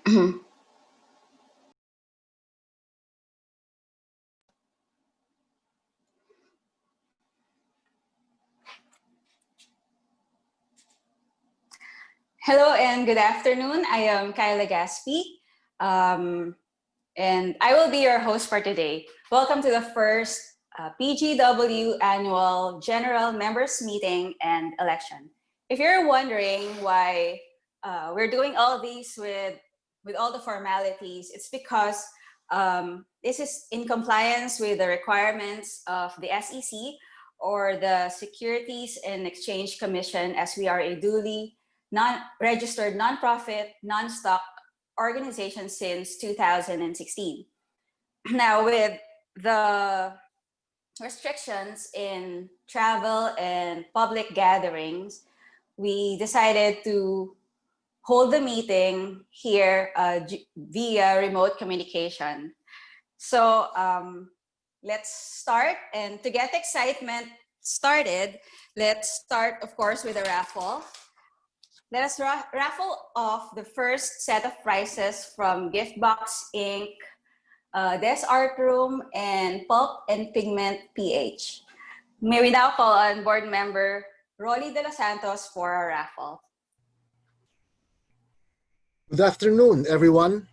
Hello and good afternoon. I am Kyla Gaspi, and I will be your host for today. Welcome to the first PGW Annual General Members Meeting and Election. If you're wondering why we're doing all these with all the formalities, it's because this is in compliance with the requirements of the SEC or the Securities and Exchange Commission, as we are a duly non-registered nonprofit, non-stock organization since 2016. Now, with the restrictions in travel and public gatherings, we decided to hold the meeting here via remote communication. So let's start. And to get excitement started, let's start, of course, with a raffle. Let us raffle off the first set of prizes from Giftbox Inc., Des Art Room, and Pulp and Pigment PH. May we now call on board member Rolly De Los Santos for our raffle. Good afternoon, everyone.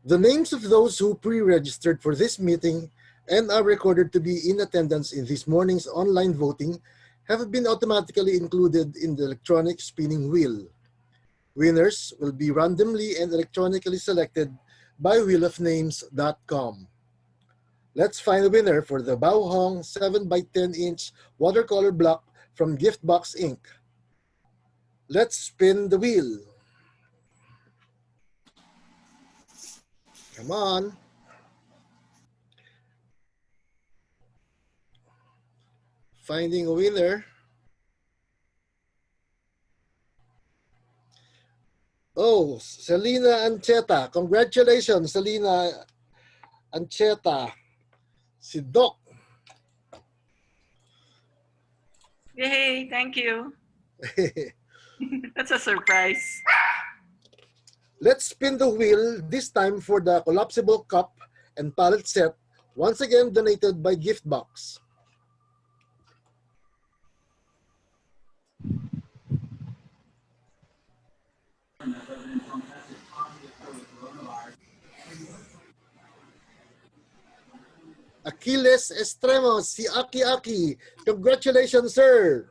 The names of those who pre-registered for this meeting and are recorded to be in attendance in this morning's online voting have been automatically included in the electronic spinning wheel. Winners will be randomly and electronically selected by wheelofnames.com. Let's find a winner for the Bao Hong 7x10-inch watercolor block from Giftbox Inc. Let's spin the wheel. Come on. Finding a winner. Oh, Selena Ancheta. Congratulations, Selena Ancheta. Si Doc. Yay, thank you. That's a surprise. Let's spin the wheel, this time for the collapsible cup and palette set, once again donated by Giftbox. Achilles Estremos, si Aki Aki. Congratulations, sir.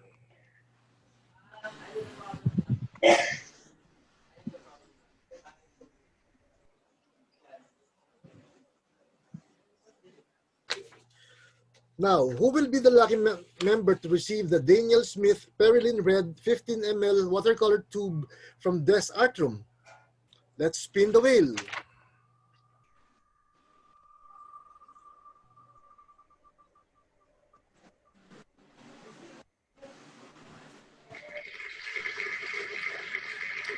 Now, who will be the lucky member to receive the Daniel Smith Perilyn Red 15 ml watercolor tube from Des Art Room? Let's spin the wheel.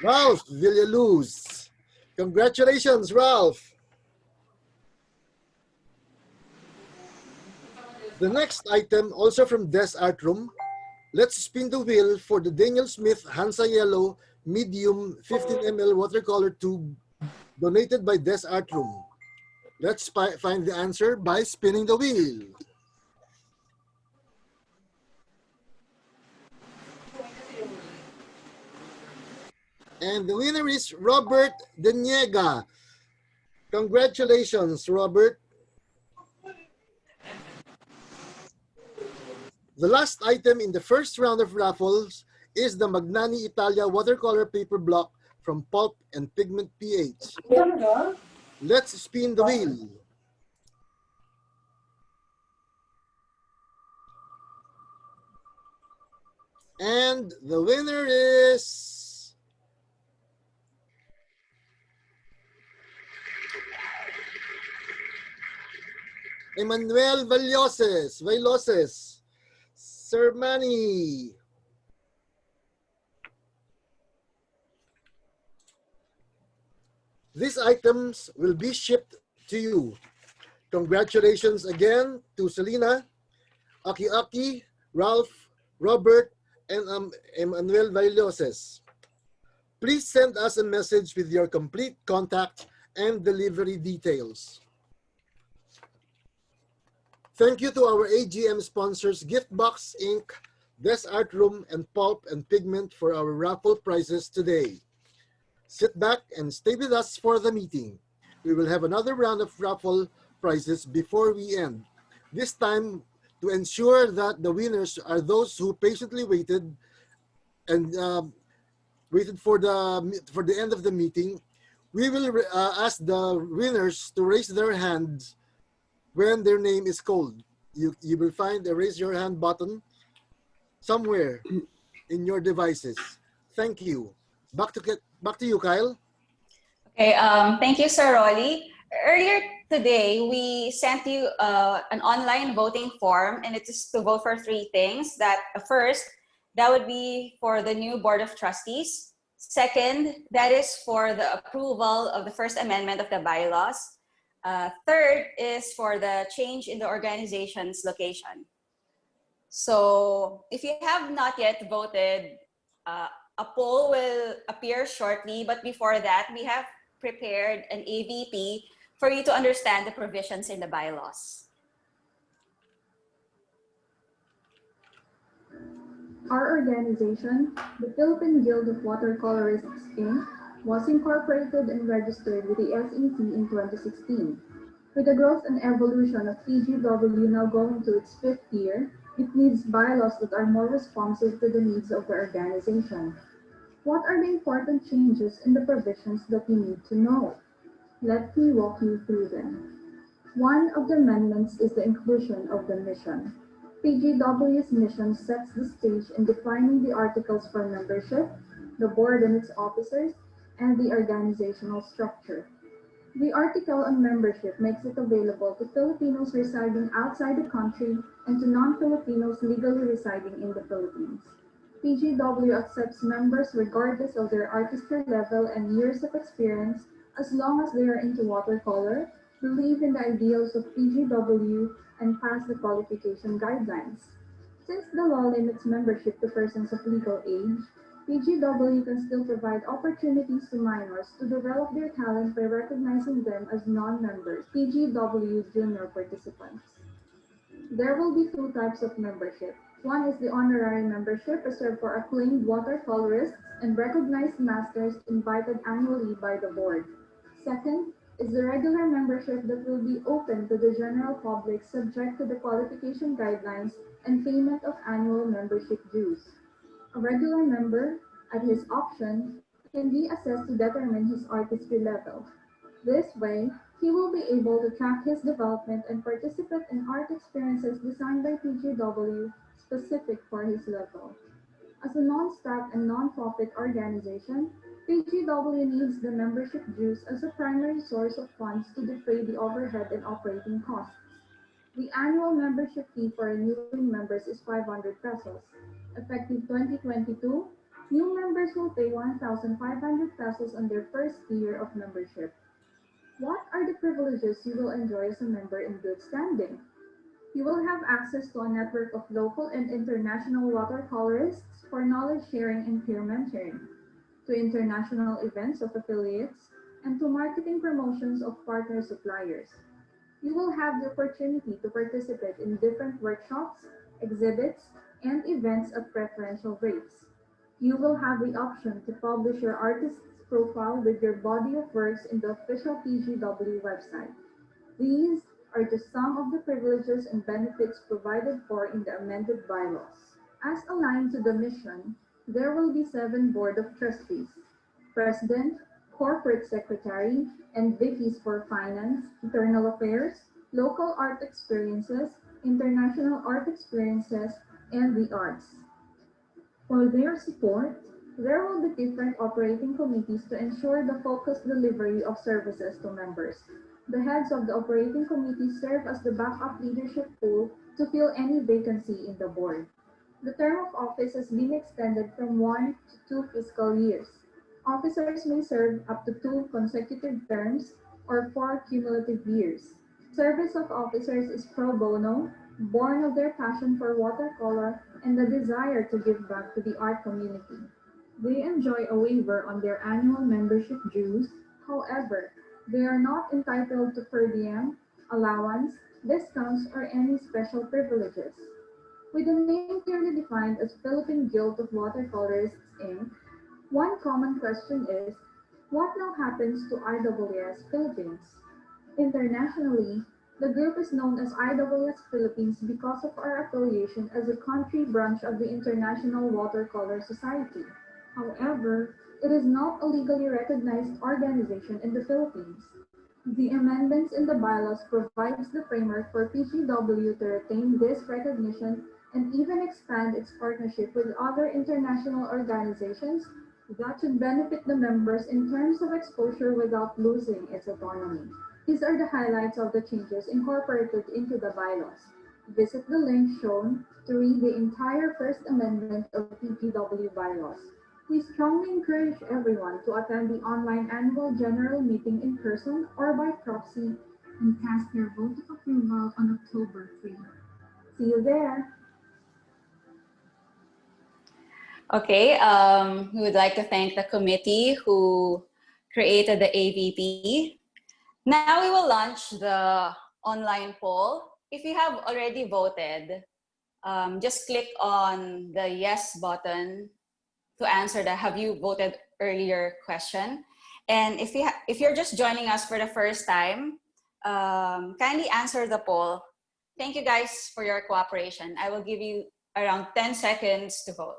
Ralph Villaluz. Congratulations, Ralph. The next item, also from Des Art Room, let's spin the wheel for the Daniel Smith Hansa Yellow medium 15 ml watercolor tube donated by Des Art Room. Let's find the answer by spinning the wheel. And the winner is Robert Deniega. Congratulations, Robert. The last item in the first round of raffles is the Magnani Italia watercolor paper block from Pulp and Pigment PH. Let's spin the wheel. And the winner is Emmanuel Valloses, Sir Manny. These items will be shipped to you. Congratulations again to Selena, Aki Aki, Ralph, Robert, and Emmanuel Valloses. Please send us a message with your complete contact and delivery details. Thank you to our AGM sponsors, Giftbox Inc., Des Art Room, and Pulp and Pigment for our raffle prizes today. Sit back and stay with us for the meeting. We will have another round of raffle prizes before we end. This time, to ensure that the winners are those who patiently waited and waited for the end of the meeting, we will ask the winners to raise their hands when their name is called. You will find a raise your hand button somewhere in your devices. Thank you. Back to you, Kyle. Okay, thank you, Sir Rolly. Earlier today, we sent you an online voting form, and it is to vote for three things. First, that would be for the new Board of Trustees. Second, that is for the approval of the First Amendment of the Bylaws. Third is for the change in the organization's location. So if you have not yet voted, a poll will appear shortly, but before that, we have prepared an AVP for you to understand the provisions in the bylaws. Our organization, the Philippine Guild of Watercolorists, Inc., was incorporated and registered with the SEC in 2016. With the growth and evolution of PGW now going to its fifth year, it needs bylaws that are more responsive to the needs of the organization. What are the important changes in the provisions that you need to know? Let me walk you through them. One of the amendments is the inclusion of the mission. PGW's mission sets the stage in defining the articles for membership, the board and its officers, and the organizational structure. The article on membership makes it available to Filipinos residing outside the country and to non-Filipinos legally residing in the Philippines. PGW accepts members regardless of their artistry level and years of experience, as long as they are into watercolor, believe in the ideals of PGW, and pass the qualification guidelines. Since the law limits membership to persons of legal age, PGW can still provide opportunities to minors to develop their talent by recognizing them as non-members, PGW junior participants. There will be two types of membership. One is the honorary membership reserved for acclaimed watercolorists and recognized masters invited annually by the board. Second is the regular membership that will be open to the general public subject to the qualification guidelines and payment of annual membership dues. A regular member, at his option, can be assessed to determine his artistry level. This way, he will be able to track his development and participate in art experiences designed by PGW specific for his level. As a non-stock and non-profit organization, PGW needs the membership dues as a primary source of funds to defray the overhead and operating costs. The annual membership fee for renewing members is 500 pesos. Effective 2022, new members will pay 1,500 pesos on their first year of membership. What are the privileges you will enjoy as a member in good standing? You will have access to a network of local and international watercolorists for knowledge sharing and peer mentoring, to international events of affiliates, and to marketing promotions of partner suppliers. You will have the opportunity to participate in different workshops, exhibits, and events at preferential rates. You will have the option to publish your artist's profile with your body of works in the official PGW website. These are just some of the privileges and benefits provided for in the amended bylaws. As aligned to the mission, there will be 7 Board of Trustees, President, Corporate Secretary, and VIPs for Finance, Internal Affairs, Local Art Experiences, International Art Experiences, and the Arts. For their support, there will be different operating committees to ensure the focused delivery of services to members. The heads of the operating committees serve as the backup leadership pool to fill any vacancy in the board. The term of office has been extended from 1 to 2 fiscal years. Officers may serve up to 2 consecutive terms or 4 cumulative years. Service of officers is pro bono, born of their passion for watercolor and the desire to give back to the art community. They enjoy a waiver on their annual membership dues. However, they are not entitled to per diem, allowance, discounts, or any special privileges. With the name clearly defined as Philippine Guild of Watercolorists, Inc., one common question is, what now happens to IWS Philippines? Internationally, the group is known as IWS Philippines because of our affiliation as a country branch of the International Watercolor Society. However, it is not a legally recognized organization in the Philippines. The amendments in the bylaws provides the framework for PGW to retain this recognition and even expand its partnership with other international organizations that should benefit the members in terms of exposure without losing its autonomy. These are the highlights of the changes incorporated into the bylaws. Visit the link shown to read the entire First Amendment of PGW bylaws. We strongly encourage everyone to attend the online annual general meeting in person or by proxy and cast their vote of approval on October 3. See you there! Okay, we would like to thank the committee who created the AVP. Now we will launch the online poll. If you have already voted, just click on the yes button to answer the have you voted earlier question. And if you're just joining us for the first time, kindly answer the poll. Thank you guys for your cooperation. I will give you around 10 seconds to vote.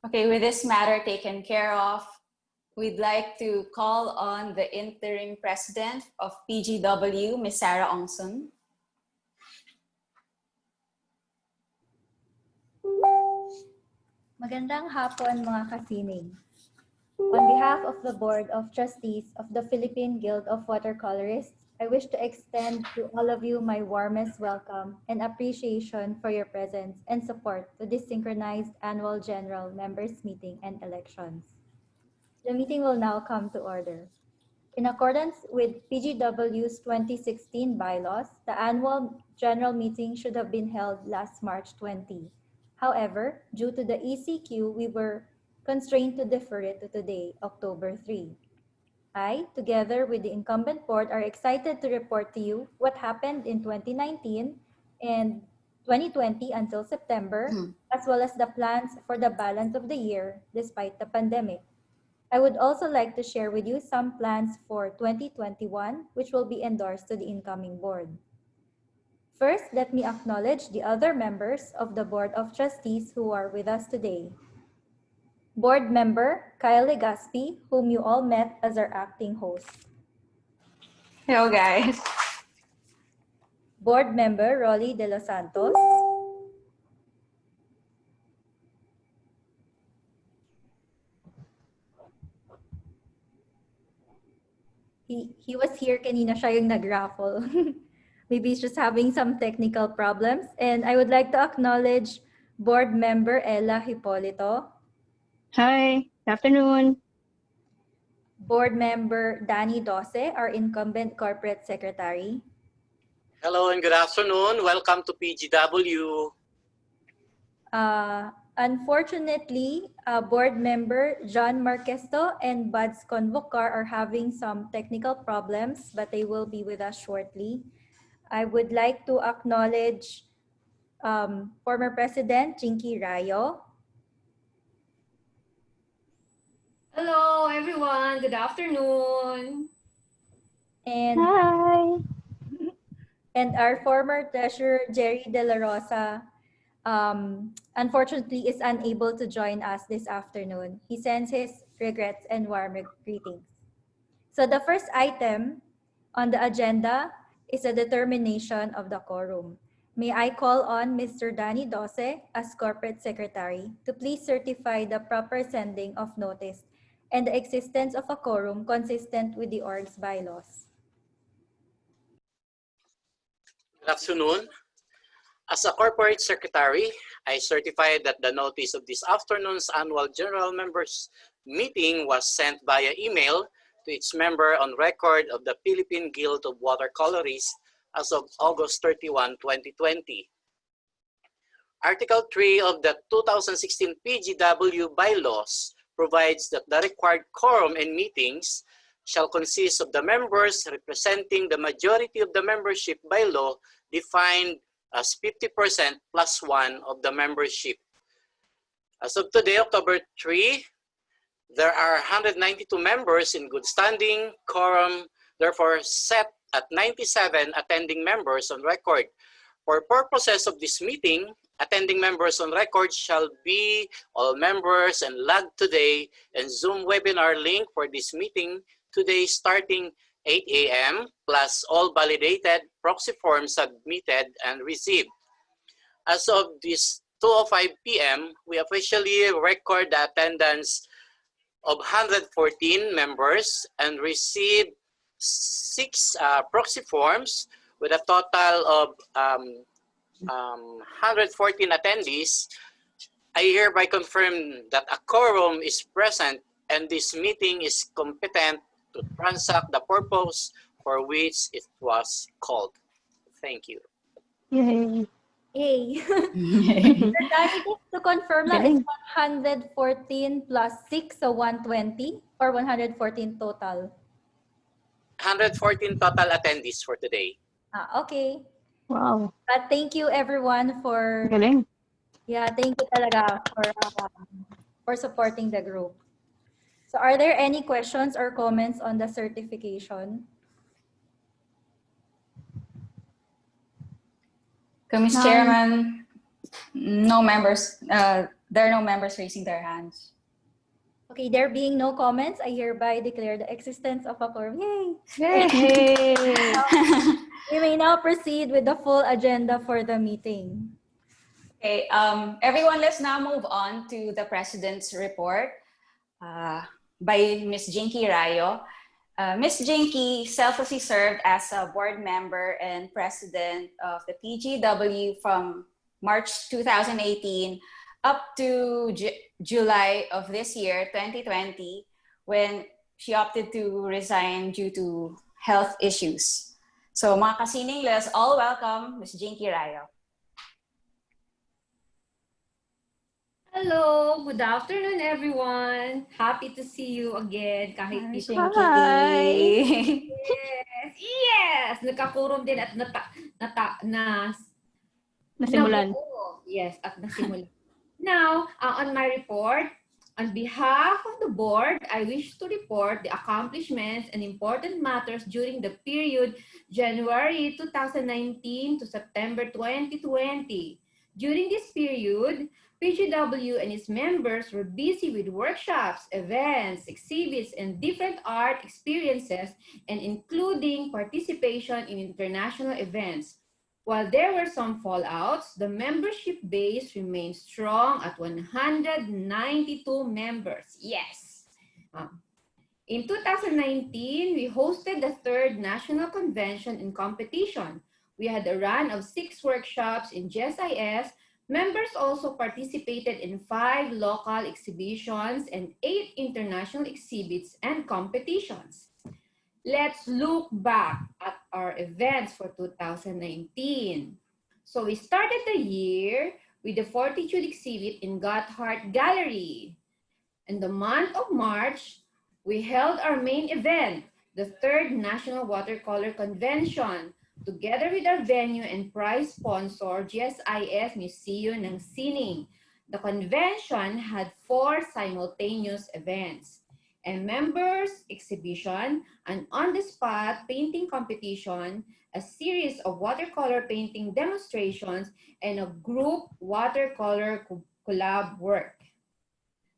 Okay, with this matter taken care of, we'd like to call on the interim president of PGW, Ms. Sarah Ongsun. Magandang hapon mga kasining. On behalf of the Board of Trustees of the Philippine Guild of Watercolorists, I wish to extend to all of you my warmest welcome and appreciation for your presence and support to this synchronized annual general members meeting and elections. The meeting will now come to order. In accordance with PGW's 2016 bylaws, the annual general meeting should have been held last March 20. However, due to the ECQ, we were constrained to defer it to today, October 3. I, together with the incumbent board, are excited to report to you what happened in 2019 and 2020 until September, as well as the plans for the balance of the year despite the pandemic. I would also like to share with you some plans for 2021, which will be endorsed to the incoming board. First, let me acknowledge the other members of the Board of Trustees who are with us today. Board Member Kyle Legaspi, whom you all met as our acting host. Hello, guys. Board Member Rolly De Los Santos. He was here kanina, siya yung nag-raffle. Maybe he's just having some technical problems. And I would like to acknowledge Board Member Ella Hipolito. Hi, good afternoon. Board Member Danny Dose, our incumbent Corporate Secretary. Hello and good afternoon. Welcome to PGW. Unfortunately, Board Member John Marquesto and Buds Convocar are having some technical problems, but they will be with us shortly. I would like to acknowledge former President Jinky Rayo, Hello, everyone. Good afternoon. and, Hi. and our former Treasurer Jerry De La Rosa unfortunately is unable to join us this afternoon. He sends his regrets and warm greetings. So the first item on the agenda is the determination of the quorum. May I call on Mr. Danny Dose as Corporate Secretary to please certify the proper sending of notice and the existence of a quorum consistent with the org's bylaws. Good afternoon. As a corporate secretary, I certify that the notice of this afternoon's annual general members meeting was sent via email to its member on record of the Philippine Guild of Watercolorists as of August 31, 2020. Article 3 of the 2016 PGW Bylaws provides that the required quorum in meetings shall consist of the members representing the majority of the membership by law defined as 50% plus one of the membership. As of today, October 3, there are 192 members in good standing. Quorum therefore set at 97 attending members on record. For purposes of this meeting, attending members on record shall be all members and logged today, and Zoom webinar link for this meeting today starting 8 a.m. plus all validated proxy forms submitted and received. As of this 2:05 p.m., we officially record the attendance of 114 members and received 6 proxy forms with a total of 114 attendees. I hereby confirm that a quorum is present and this meeting is competent to transact the purpose for which it was called. Thank you. Yay. Hey, Sir Danny, just to confirm lang, Galing. it's 114 plus 6, so 120 or 114 total? 114 total attendees for today. Okay. Wow. But thank you everyone for, Galing. thank you talaga for supporting the group. So are there any questions or comments on the certification? Mr. Chairman, no members. There are no members raising their hands. Okay, there being no comments, I hereby declare the existence of a quorum. Yay! Yay. We may now proceed with the full agenda for the meeting. Okay, everyone, let's now move on to the President's report by Ms. Jinky Rayo. Ms. Jinky selflessly served as a board member and president of the PGW from March 2018 up to July of this year, 2020, when she opted to resign due to health issues. So mga kasining, let's all welcome Ms. Jinky Rayo. Hello, good afternoon, everyone. Happy to see you again. Kahit Hi, dito. Jinky. Yes! Nagkakurom din at Nasimulan. nabuo. Yes, at nasimulan. Now, on my report, on behalf of the board, I wish to report the accomplishments and important matters during the period January 2019 to September 2020. During this period, PGW and its members were busy with workshops, events, exhibits, and different art experiences, and including participation in international events. While there were some fallouts, the membership base remained strong at 192 members. Yes! In 2019, we hosted the 3rd National Convention and Competition. We had a run of 6 workshops in GSIS. Members also participated in 5 local exhibitions and 8 international exhibits and competitions. Let's look back at our events for 2019. So we started the year with the Fortitude exhibit in Gotthard Gallery. In the month of March, we held our main event, the 3rd National Watercolor Convention, together with our venue and prize sponsor, GSIS Museum ng Sining. The convention had 4 simultaneous events: a members exhibition, an on-the-spot painting competition, a series of watercolor painting demonstrations, and a group watercolor collab work.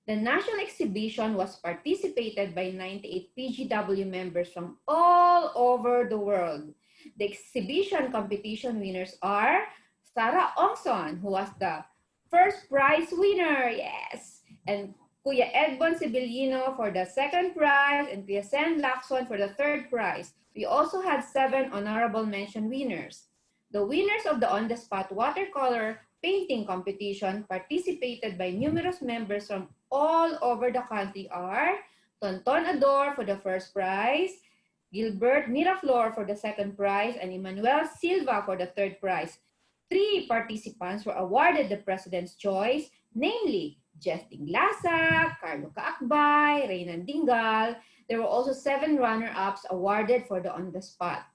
The national exhibition was participated by 98 PGW members from all over the world. The exhibition competition winners are Sarah Ongson, who was the first prize winner, yes, and Kuya Edbon Sibilino for the second prize, and Kuya Sen Lacson for the third prize. We also had 7 honorable mention winners. The winners of the on-the-spot watercolor painting competition participated by numerous members from all over the country are Tonton Ador for the first prize, Gilbert Miraflor for the second prize, and Emmanuel Silva for the third prize. 3 participants were awarded the President's Choice, namely Justin Lasa, Carlo Kaakbay, Reynan Dingal. There were also 7 runner-ups awarded for the on-the-spot.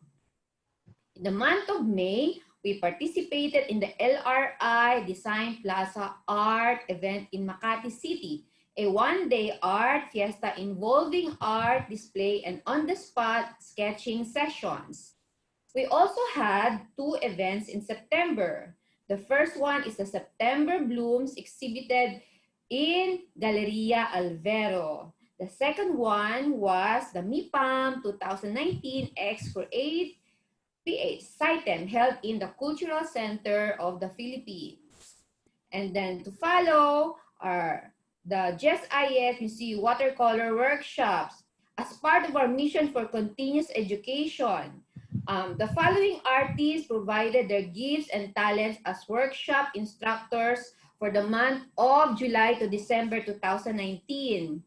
In the month of May, we participated in the LRI Design Plaza Art event in Makati City, a one-day art fiesta involving art display and on-the-spot sketching sessions. We also had 2 events in September. The first one is the September Blooms exhibited in Galleria Alvero. The second one was the MIPAM 2019 X Create PH Sitem held in the Cultural Center of the Philippines. And then to follow are the GSIS Museum Watercolor Workshops. As part of our mission for continuous education, the following artists provided their gifts and talents as workshop instructors for the month of July to December 2019.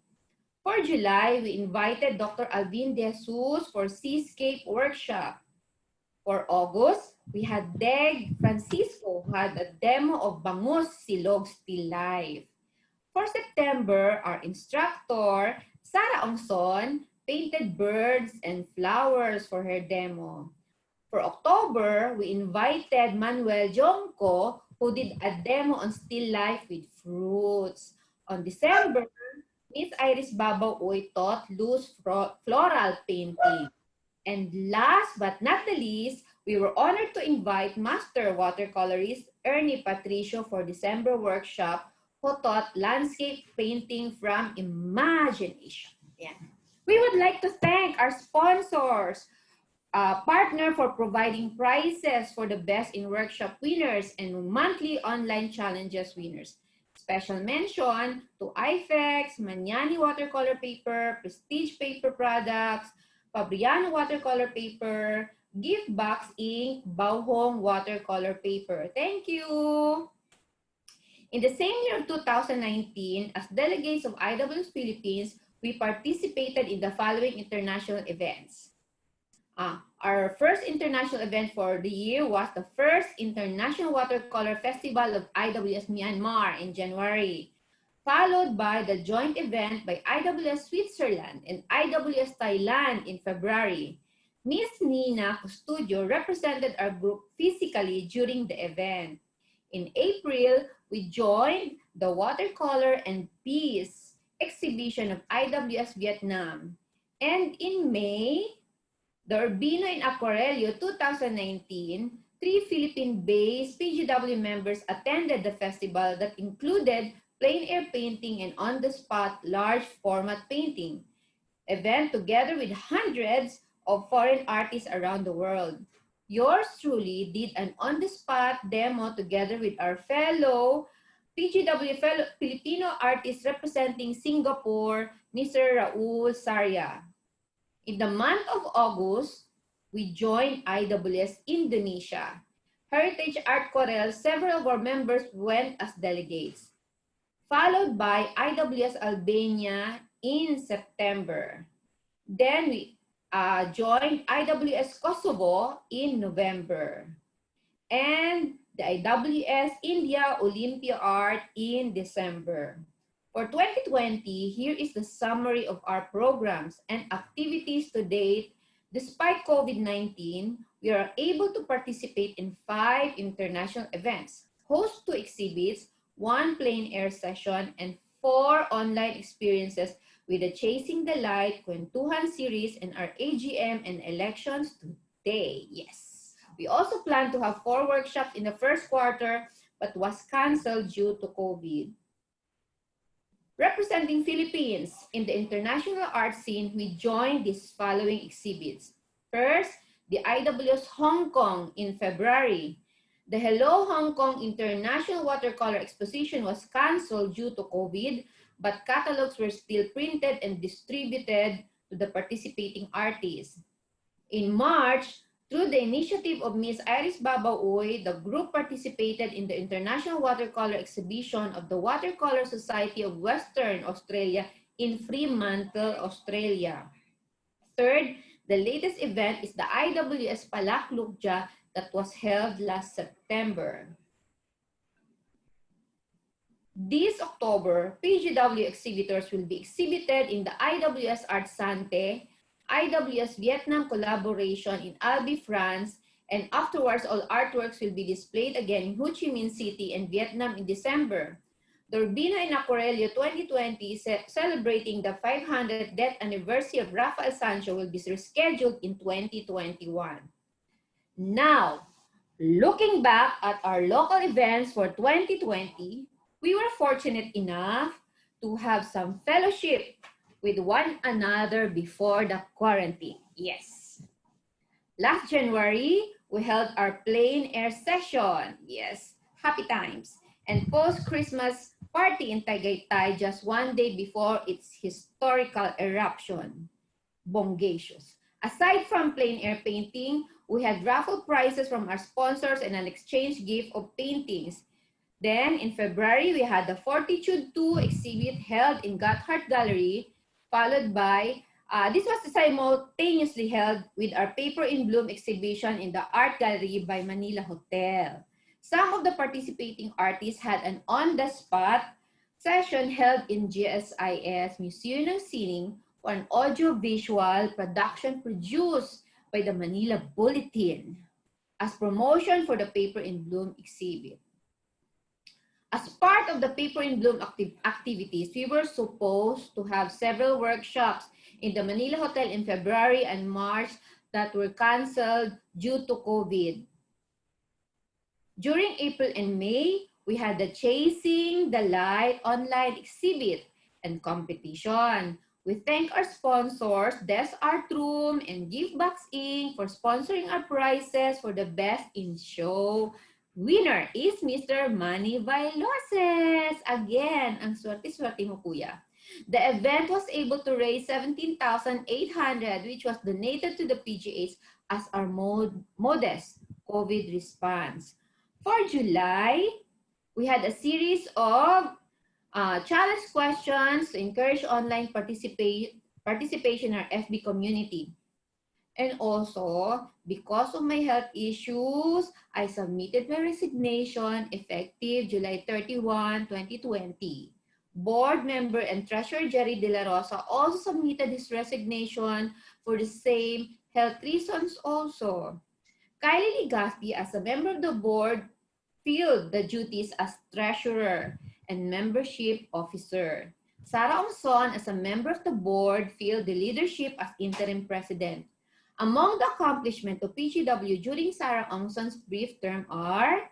For July, we invited Dr. Alvin De Jesus for Seascape Workshop. For August, we had Deg Francisco who had a demo of Bangus Silog Still Life. For September, our instructor, Sarah Ongson, painted birds and flowers for her demo. For October, we invited Manuel Jonco, who did a demo on still life with fruits. On December, Miss Iris Babaw Uy taught loose floral painting. And last but not the least, we were honored to invite Master Watercolorist Ernie Patricio for December workshop, who taught landscape painting from imagination. Yeah. We would like to thank our sponsors, partner for providing prizes for the best in workshop winners and monthly online challenges winners. Special mention to IFEX, Maniani Watercolor Paper, Prestige Paper Products, Fabriano Watercolor Paper, Gift Box Ink, Bauhong Watercolor Paper. Thank you! In the same year of 2019, as delegates of IWS Philippines, we participated in the following international events. Our first international event for the year was the first International Watercolor Festival of IWS Myanmar in January, followed by the joint event by IWS Switzerland and IWS Thailand in February. Miss Nina Custodio represented our group physically during the event. In April, we joined the Watercolor and Peace exhibition of IWS Vietnam. And in May, the Urbino in Aquarello 2019, 3 Philippine-based PGW members attended the festival that included plein air painting and on-the-spot large format painting event together with hundreds of foreign artists around the world. Yours truly did an on-the-spot demo together with our fellow PGW Filipino artist representing Singapore, Mr. Raul Sarya. In the month of August, we joined IWS Indonesia. Heritage Art Corel, several of our members went as delegates, followed by IWS Albania in September. Then we joined IWS Kosovo in November. And the IWS India Olympia Art in December. For 2020, here is the summary of our programs and activities to date Despite COVID-19, we are able to participate in 5 international events, host 2 exhibits, 1 plein air session, and 4 online experiences with the Chasing the Light Kwentuhan series and our AGM and elections today. Yes. We also plan to have 4 workshops in the first quarter, but was canceled due to COVID. Representing Philippines in the international art scene, we joined these following exhibits. First, the IWS Hong Kong in February. The Hello Hong Kong International Watercolor Exposition was canceled due to COVID, but catalogs were still printed and distributed to the participating artists. In March, through the initiative of Ms. Iris Babaoy, the group participated in the International Watercolor Exhibition of the Watercolor Society of Western Australia in Fremantle, Australia. Third, the latest event is the IWS Palaklukja that was held last September. This October, PGW exhibitors will be exhibited in the IWS Art Sante, IWS Vietnam collaboration in Albi, France, and afterwards all artworks will be displayed again in Ho Chi Minh City and Vietnam in December. The Urbino and Aquarello 2020 celebrating the 500th death anniversary of Raffle Sancho will be rescheduled in 2021. Now, looking back at our local events for 2020, we were fortunate enough to have some fellowship with one another before the quarantine. Yes. Last January, we held our plein air session. Yes, happy times. And post-Christmas party in Tagaytay just one day before its historical eruption. Bongacious. Aside from plein air painting, we had raffle prizes from our sponsors and an exchange gift of paintings. Then in February, we had the Fortitude 2 exhibit held in Gotthard Gallery, followed by, this was simultaneously held with our Paper in Bloom exhibition in the Art Gallery by Manila Hotel. Some of the participating artists had an on-the-spot session held in GSIS Museum of Sining for an audio-visual production produced by the Manila Bulletin as promotion for the Paper in Bloom exhibit. As part of the Paper in Bloom activities, we were supposed to have several workshops in the Manila Hotel in February and March that were canceled due to COVID. During April and May, we had the Chasing the Light online exhibit and competition. We thank our sponsors, Des Art Room and Givebox Inc. for sponsoring our prizes for the Best in Show. Winner is Mr. Manny Bylaws. Again, ang swerte-swerte mo, kuya. The event was able to raise 17,800, which was donated to the PGAs as our modest COVID response. For July, we had a series of challenge questions to encourage online participation in our FB community. And also, because of my health issues, I submitted my resignation effective July 31, 2020. Board member and Treasurer Jerry De La Rosa also submitted his resignation for the same health reasons also. Kylie Ligaspi, as a member of the board, filled the duties as treasurer and membership officer. Sarah Ongson, as a member of the board, filled the leadership as interim president. Among the accomplishments of PGW during Sarah Ongson's brief term are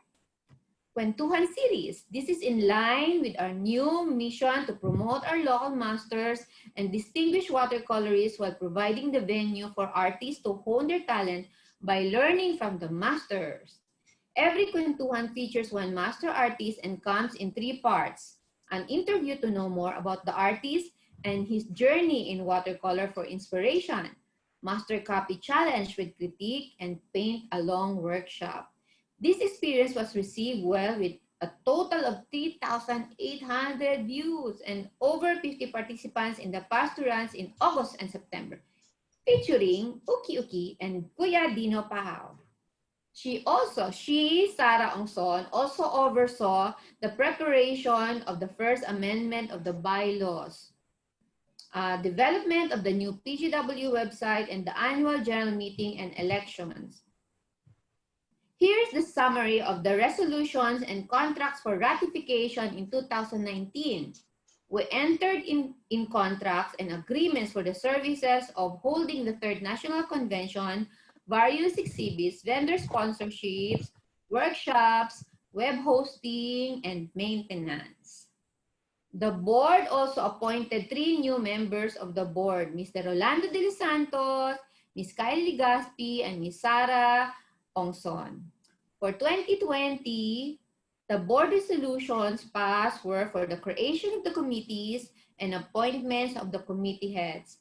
Kwentuhan series. This is in line with our new mission to promote our local masters and distinguished watercolorists while providing the venue for artists to hone their talent by learning from the masters. Every Kwentuhan features one master artist and comes in 3 parts. An interview to know more about the artist and his journey in watercolor for inspiration. Master Copy Challenge with critique and paint along workshop. This experience was received well with a total of 3,800 views and over 50 participants in the past 2 runs in August and September, featuring Uki Uki and Kuya Dino Pahao. Sarah Ongson, also oversaw the preparation of the first amendment of the bylaws. development of the new PGW website, and the annual general meeting and elections. Here's the summary of the resolutions and contracts for ratification in 2019. We entered in contracts and agreements for the services of holding the Third National Convention, various exhibits, vendor sponsorships, workshops, web hosting, and maintenance. The board also appointed 3 new members of the board, Mr. Rolando de los Santos, Ms. Kylie Legaspi, and Ms. Sarah Ongson. For 2020, the board resolutions passed were for the creation of the committees and appointments of the committee heads,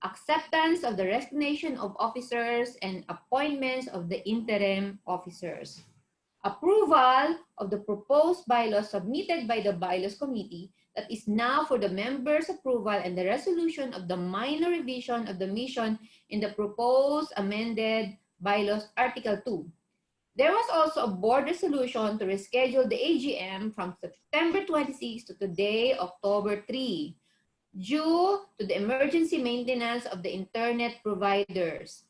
acceptance of the resignation of officers and appointments of the interim officers, approval of the proposed bylaws submitted by the Bylaws Committee that is now for the members' approval, and the resolution of the minor revision of the mission in the proposed amended bylaws Article 2. There was also a board resolution to reschedule the AGM from September 26 to today, October 3, due to the emergency maintenance of the internet providers.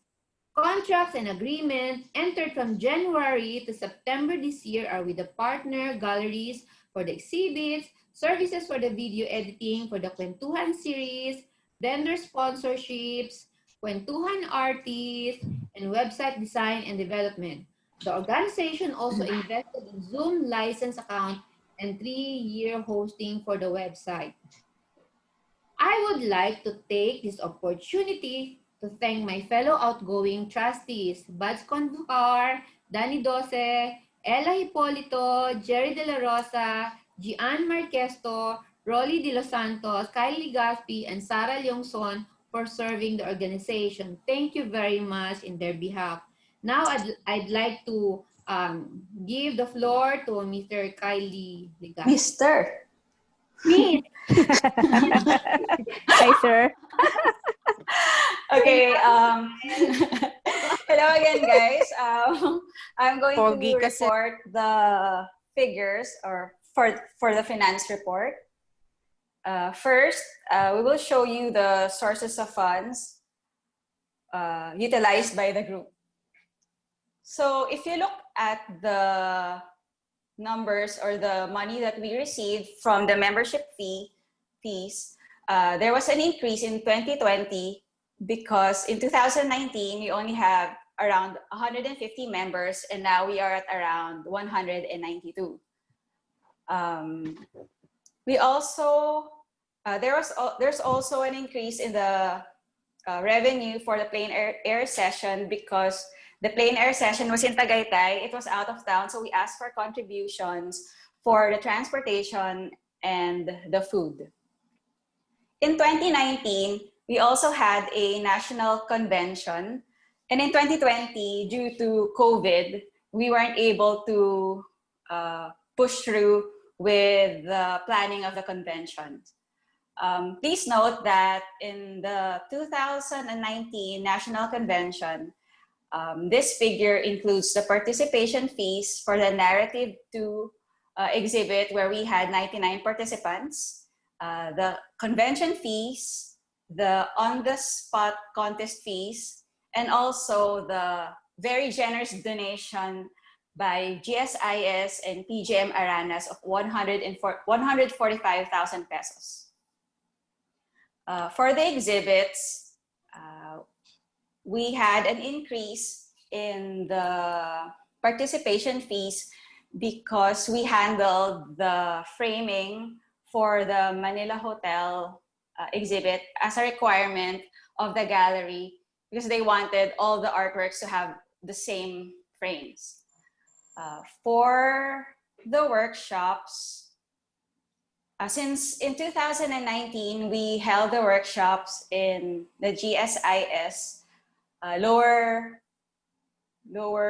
Contracts and agreements entered from January to September this year are with the partner galleries for the exhibits, services for the video editing for the Kwentuhan series, vendor sponsorships, Kwentuhan artists, and website design and development. The organization also invested in Zoom license account and 3-year hosting for the website. I would like to take this opportunity to thank my fellow outgoing trustees, Buds Conducar, Danny Dose, Ella Hipolito, Jerry De La Rosa, Gian Marquesto, Rolly De Los Santos, Kylie Legaspi, and Sarah Leongson for serving the organization. Thank you very much in their behalf. Now I'd like to give the floor to Mr. Kylie Legaspi. Mr. Miss. Hi, sir. Okay. Hello again, guys. I'm going Pogi to kasi. report the figures or for the finance report. First, we will show you the sources of funds utilized by the group. So if you look at the numbers or the money that we received from the membership fees, there was an increase in 2020 because in 2019, we only have around 150 members, and now we are at around 192. We also, there's also an increase in the revenue for the plein air session because the plein air session was in Tagaytay. It was out of town, so we asked for contributions for the transportation and the food. In 2019, we also had a national convention. And in 2020, due to COVID, we weren't able to push through with the planning of the convention. Please note that in the 2019 National Convention, this figure includes the participation fees for the Narrative 2 exhibit where we had 99 participants, the convention fees, the on-the-spot contest fees, and also the very generous donation by GSIS and PGM Aranas of 145,000 pesos. For the exhibits, we had an increase in the participation fees because we handled the framing for the Manila Hotel exhibit as a requirement of the gallery because they wanted all the artworks to have the same frames. For the workshops, since in 2019, we held the workshops in the GSIS, Lower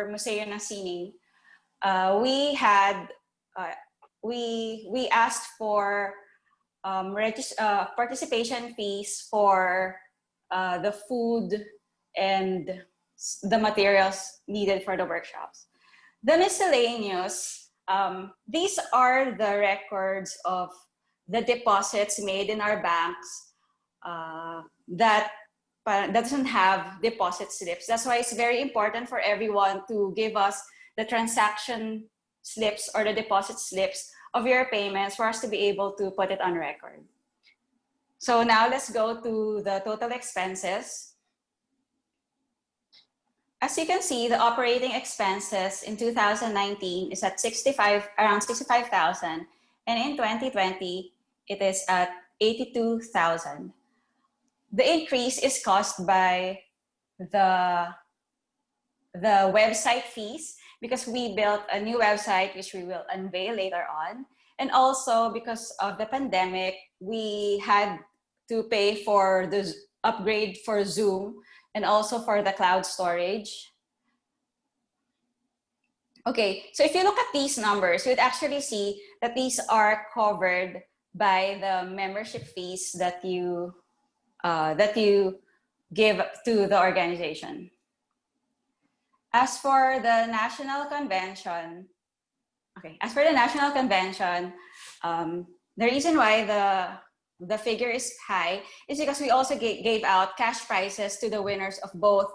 Museo ng Sining. We asked for participation fees for the food and the materials needed for the workshops. The miscellaneous, these are the records of the deposits made in our banks that doesn't have deposit slips. That's why it's very important for everyone to give us the transaction slips or the deposit slips of your payments for us to be able to put it on record. So now let's go to the total expenses. As you can see, the operating expenses in 2019 is at around 65,000, and in 2020, it is at 82,000. The increase is caused by the website fees, because we built a new website, which we will unveil later on. And also because of the pandemic, we had to pay for the upgrade for Zoom and also for the cloud storage. Okay, so if you look at these numbers, you'd actually see that these are covered by the membership fees that you give to the organization. As for the national convention, the reason why the figure is high is because we also gave out cash prizes to the winners of both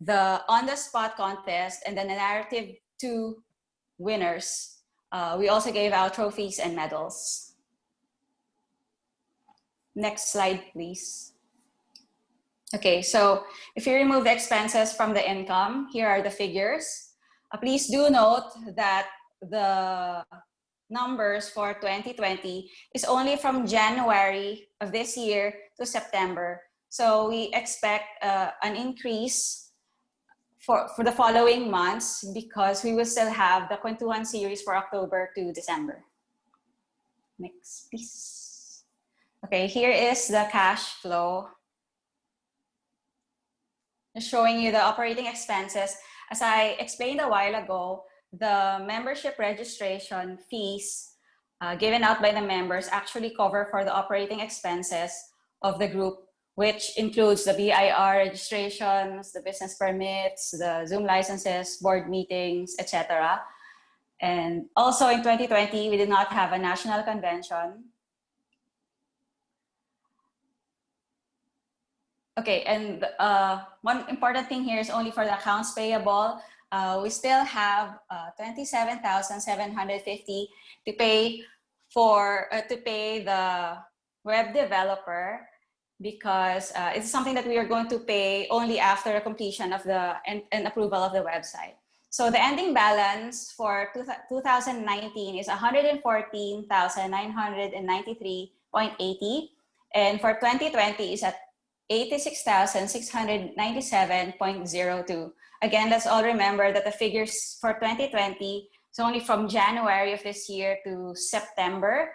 the on-the-spot contest and the narrative 2 winners. We also gave out trophies and medals. Next slide, please. Okay, so if you remove the expenses from the income, here are the figures. Please do note that the numbers for 2020 is only from January of this year to September. So we expect an increase for the following months because we will still have the Kwentuhan series for October to December. Next, please. Okay, here is the cash flow, showing you the operating expenses. As I explained a while ago, the membership registration fees given out by the members actually cover for the operating expenses of the group, which includes the BIR registrations, the business permits, the Zoom licenses, board meetings, etc. And also in 2020, we did not have a national convention. Okay, and one important thing here is only for the accounts payable. We still have 27,750 to pay the web developer, because it's something that we are going to pay only after completion of and approval of the website. So the ending balance for 2019 is 114,993.80, and for 2020 is at 86,697.02. Again, let's all remember that the figures for 2020 is only from January of this year to September.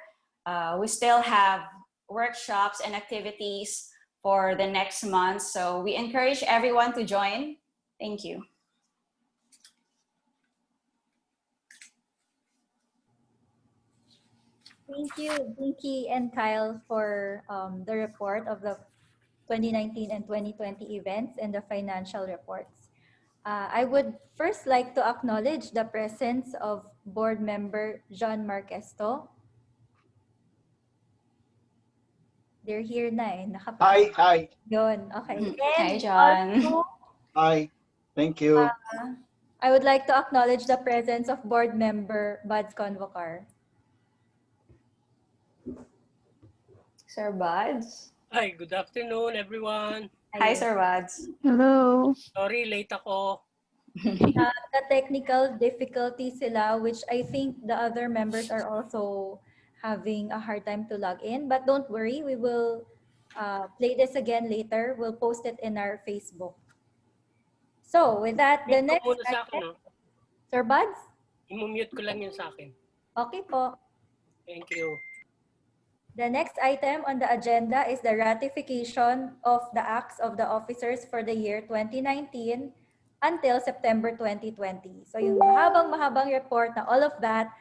We still have workshops and activities for the next month, so we encourage everyone to join. Thank you. Thank you, Dinky and Kyle, for the report of the 2019 and 2020 events and the financial reports. I would first like to acknowledge the presence of board member John Marquesto. They're here na eh. Hi. Yun, okay. Hi, John. Also, Hi. Thank you. I would like to acknowledge the presence of board member Buds Convocar. Sir Buds. Hi, good afternoon, everyone. Hi, Sir Buds. Hello. Sorry, late ako. The technical difficulties sila, which I think the other members are also having a hard time to log in. But don't worry, we will play this again later. We'll post it in our Facebook. So with that, the Mute next ko muna sa akin, item, Sir Buds? I-mute ko lang yun sa akin. Okay po. Thank you. The next item on the agenda is the ratification of the acts of the officers for the year 2019 until September 2020. So yung mahabang report na all of that,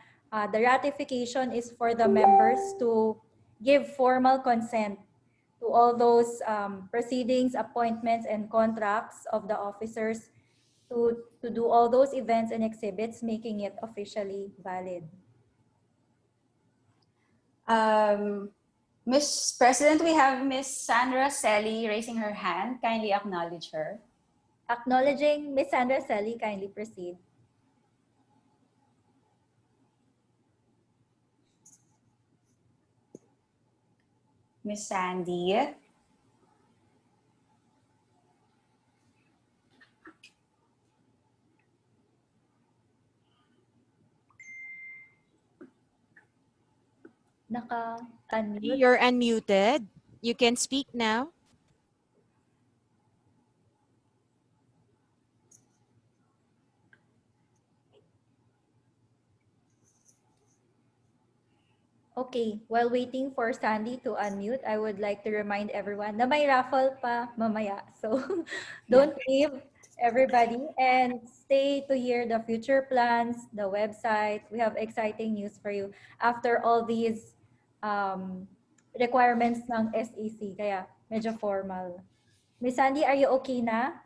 the ratification is for the members to give formal consent to all those proceedings, appointments, and contracts of the officers to do all those events and exhibits, making it officially valid. Miss President, we have Miss Sandra Selly raising her hand. Kindly acknowledge her. Acknowledging Ms. Sandra Selly, kindly proceed. Miss Sandy. Naka-unmute. You're unmuted. You can speak now. Okay, while waiting for Sandy to unmute, I would like to remind everyone na may raffle pa mamaya. So don't leave, everybody, and stay to hear the future plans, the website. We have exciting news for you after all these requirements ng SEC. Kaya medyo formal. Miss Sandy, are you okay na?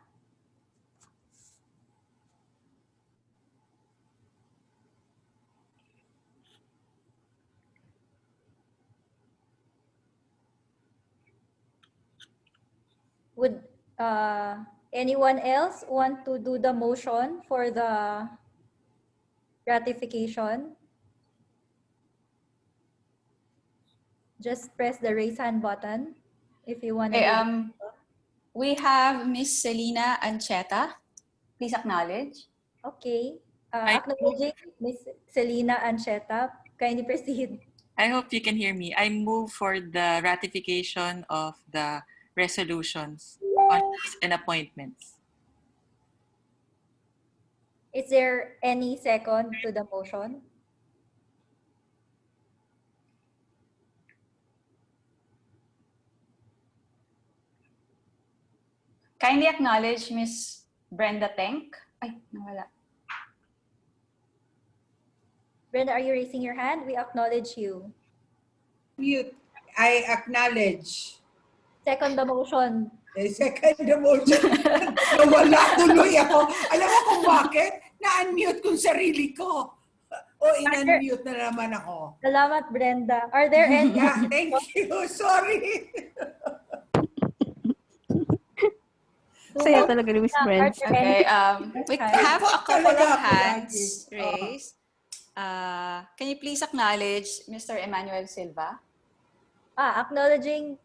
Would anyone else want to do the motion for the ratification? Just press the raise hand button if you want to. Okay, we have Miss Selena Ancheta. Please acknowledge. Okay. Acknowledging Miss Selena Ancheta. Kindly proceed. I hope you can hear me. I move for the ratification of the resolutions, contracts, and appointments. Is there any second to the motion? Kindly acknowledge Miss Brenda Tenk. Ay, nawala. Brenda, are you raising your hand? We acknowledge you. Mute. I acknowledge. Second the motion. Second the motion. Nawala tuloy ako. Alam mo kung bakit? Na-unmute kong sarili ko. O in-unmute na naman ako. Salamat, Brenda. Are there any? Yeah, thank you. Sorry. Saya talaga ni Miss Brent. Okay, we have a couple of hands raised. Can you please acknowledge Mr. Emmanuel Silva? Acknowledging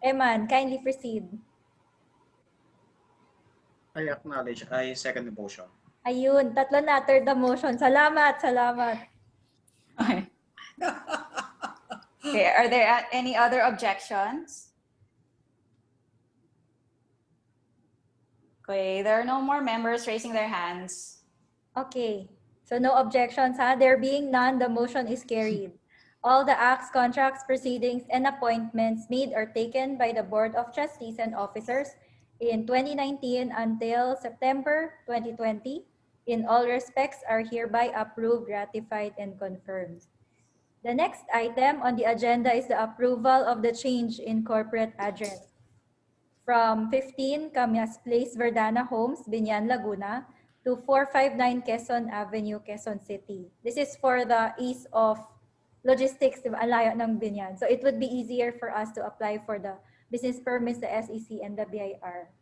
Eman, kindly proceed. I acknowledge. I second the motion. Ayun, tatlo na, third the motion. Salamat, salamat. Okay. Okay, are there any other objections? Okay, there are no more members raising their hands. Okay, so no objections, ha? There being none, the motion is carried. All the acts, contracts, proceedings, and appointments made or taken by the Board of Trustees and Officers in 2019 until September 2020, in all respects, are hereby approved, ratified, and confirmed. The next item on the agenda is the approval of the change in corporate address from 15 Camias Place, Verdana Homes, Binyan, Laguna, to 459 Quezon Avenue, Quezon City. This is for the ease of logistics, ang layo ng Binyan. So it would be easier for us to apply for the business permits, the SEC, and the BIR.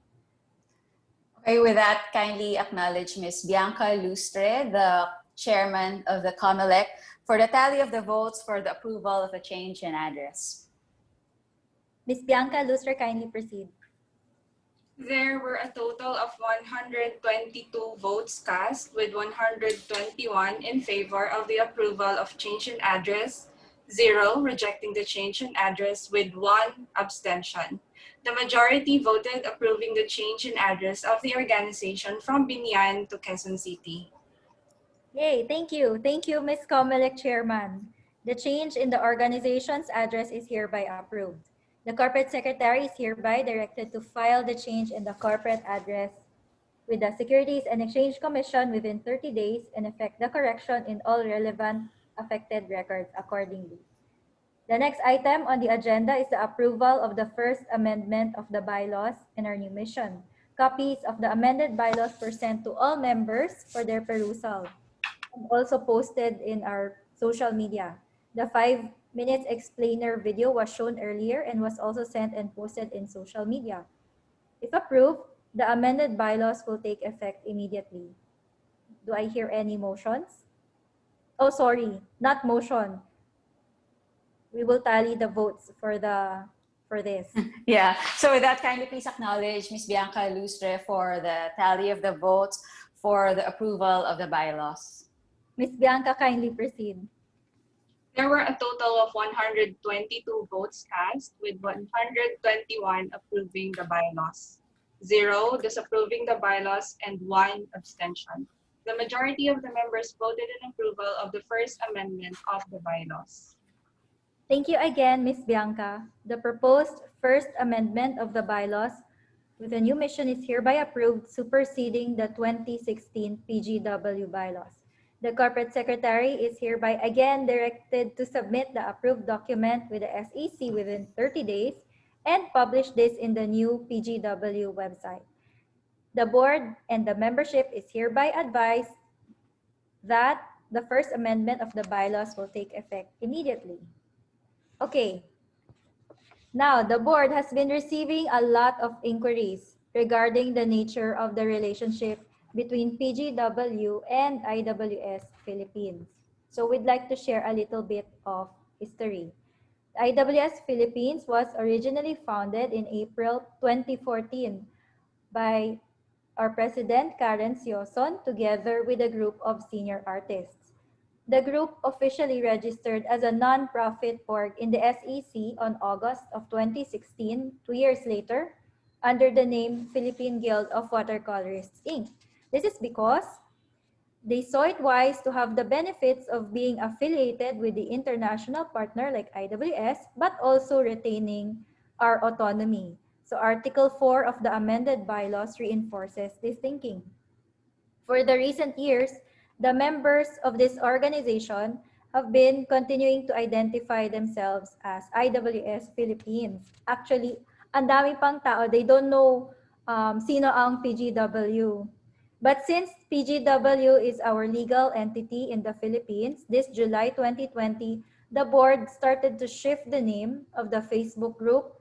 Okay, with that, kindly acknowledge Ms. Bianca Lustre, the chairman of the COMELEC, for the tally of the votes for the approval of the change in address. Ms. Bianca Lustre, kindly proceed. There were a total of 122 votes cast, with 121 in favor of the approval of change in address, 0 rejecting the change in address, with 1 abstention. The majority voted approving the change in address of the organization from Binyan to Quezon City. Yay, thank you. Thank you, Ms. COMELEC Chairman. The change in the organization's address is hereby approved. The Corporate Secretary is hereby directed to file the change in the corporate address with the Securities and Exchange Commission within 30 days and effect the correction in all relevant affected records accordingly. The next item on the agenda is the approval of the first amendment of the bylaws and our new mission. Copies of the amended bylaws were sent to all members for their perusal and also posted in our social media. The 5 Minutes explainer video was shown earlier and was also sent and posted in social media. If approved, the amended bylaws will take effect immediately. Do I hear any motions? Oh, sorry, not motion. We will tally the votes for this. Yeah, so with that, kindly please acknowledge Ms. Bianca Lustre for the tally of the votes for the approval of the bylaws. Ms. Bianca, kindly proceed. There were a total of 122 votes cast, with 121 approving the bylaws, 0 disapproving the bylaws, and 1 abstention. The majority of the members voted in approval of the first amendment of the bylaws. Thank you again, Ms. Bianca. The proposed first amendment of the bylaws with a new mission is hereby approved, superseding the 2016 PGW bylaws. The corporate secretary is hereby again directed to submit the approved document with the SEC within 30 days and publish this in the new PGW website. The board and the membership is hereby advised that the first amendment of the bylaws will take effect immediately. Okay. Now, the board has been receiving a lot of inquiries regarding the nature of the relationship between PGW and IWS Philippines. So we'd like to share a little bit of history. IWS Philippines was originally founded in April 2014 by our president, Karen Sioson, together with a group of senior artists. The group officially registered as a non-profit org in the SEC on August of 2016, 2 years later, under the name Philippine Guild of Watercolorists, Inc. This is because they saw it wise to have the benefits of being affiliated with the international partner like IWS, but also retaining our autonomy. So Article 4 of the amended bylaws reinforces this thinking. For the recent years, the members of this organization have been continuing to identify themselves as IWS Philippines. Actually, ang dami pang tao, they don't know sino ang PGW. But since PGW is our legal entity in the Philippines, this July 2020, the board started to shift the name of the Facebook group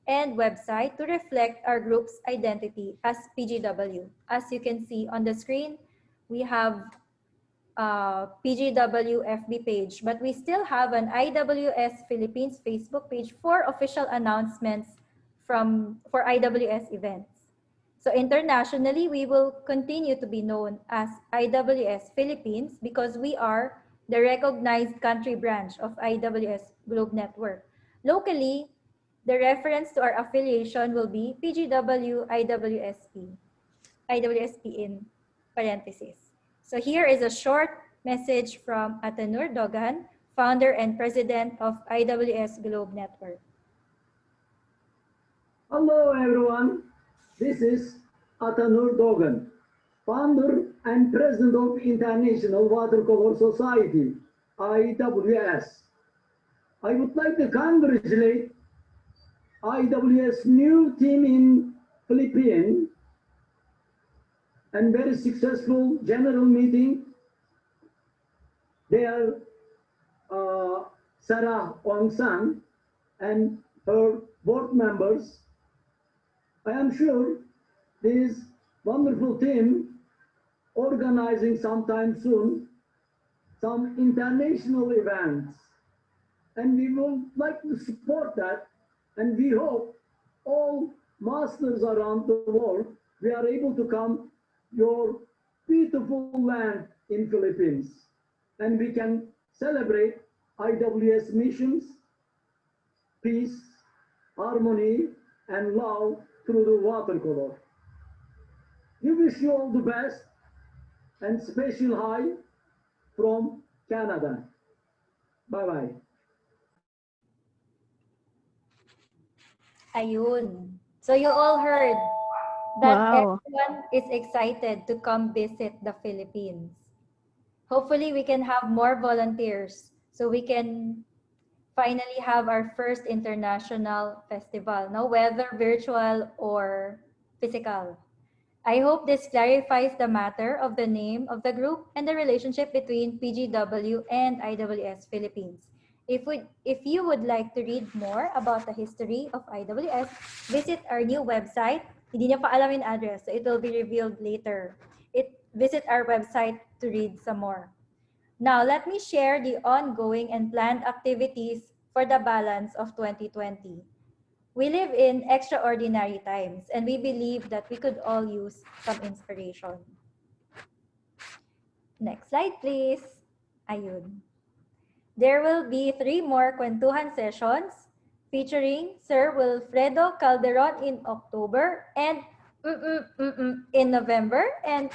and website to reflect our group's identity as PGW. As you can see on the screen, we have PGW FB page, but we still have an IWS Philippines Facebook page for official announcements for IWS events. So internationally, we will continue to be known as IWS Philippines because we are the recognized country branch of IWS Globe Network. Locally, the reference to our affiliation will be PGW IWSP in parentheses. So here is a short message from Atanur Dogan, founder and president of IWS Globe Network. Hello everyone, this is Atanur Dogan, founder and president of International Watercolor Society, IWS. I would like to congratulate IWS new team in Philippines and very successful general meeting. They are Sarah Ong Sang and her board members. I am sure this wonderful team organizing sometime soon some international events, and we would like to support that, and we hope all masters around the world we are able to come your beautiful land in Philippines, and we can celebrate IWS missions, peace, harmony, and love through the watercolor. We wish you all the best and special hi from Canada. Bye-bye. Ayun. So you all heard that Wow. everyone is excited to come visit the Philippines. Hopefully we can have more volunteers so we can finally have our first international festival, no, whether virtual or physical. I hope this clarifies the matter of the name of the group and the relationship between PGW and IWS Philippines. If you would like to read more about the history of IWS, visit our new website. Hindi niya pa alam yung address, so it will be revealed later. Visit our website to read some more. Now, let me share the ongoing and planned activities for the balance of 2020. We live in extraordinary times, and we believe that we could all use some inspiration. Next slide, please. Ayun. There will be 3 more kwentuhan sessions featuring Sir Wilfredo Calderon in October and in November and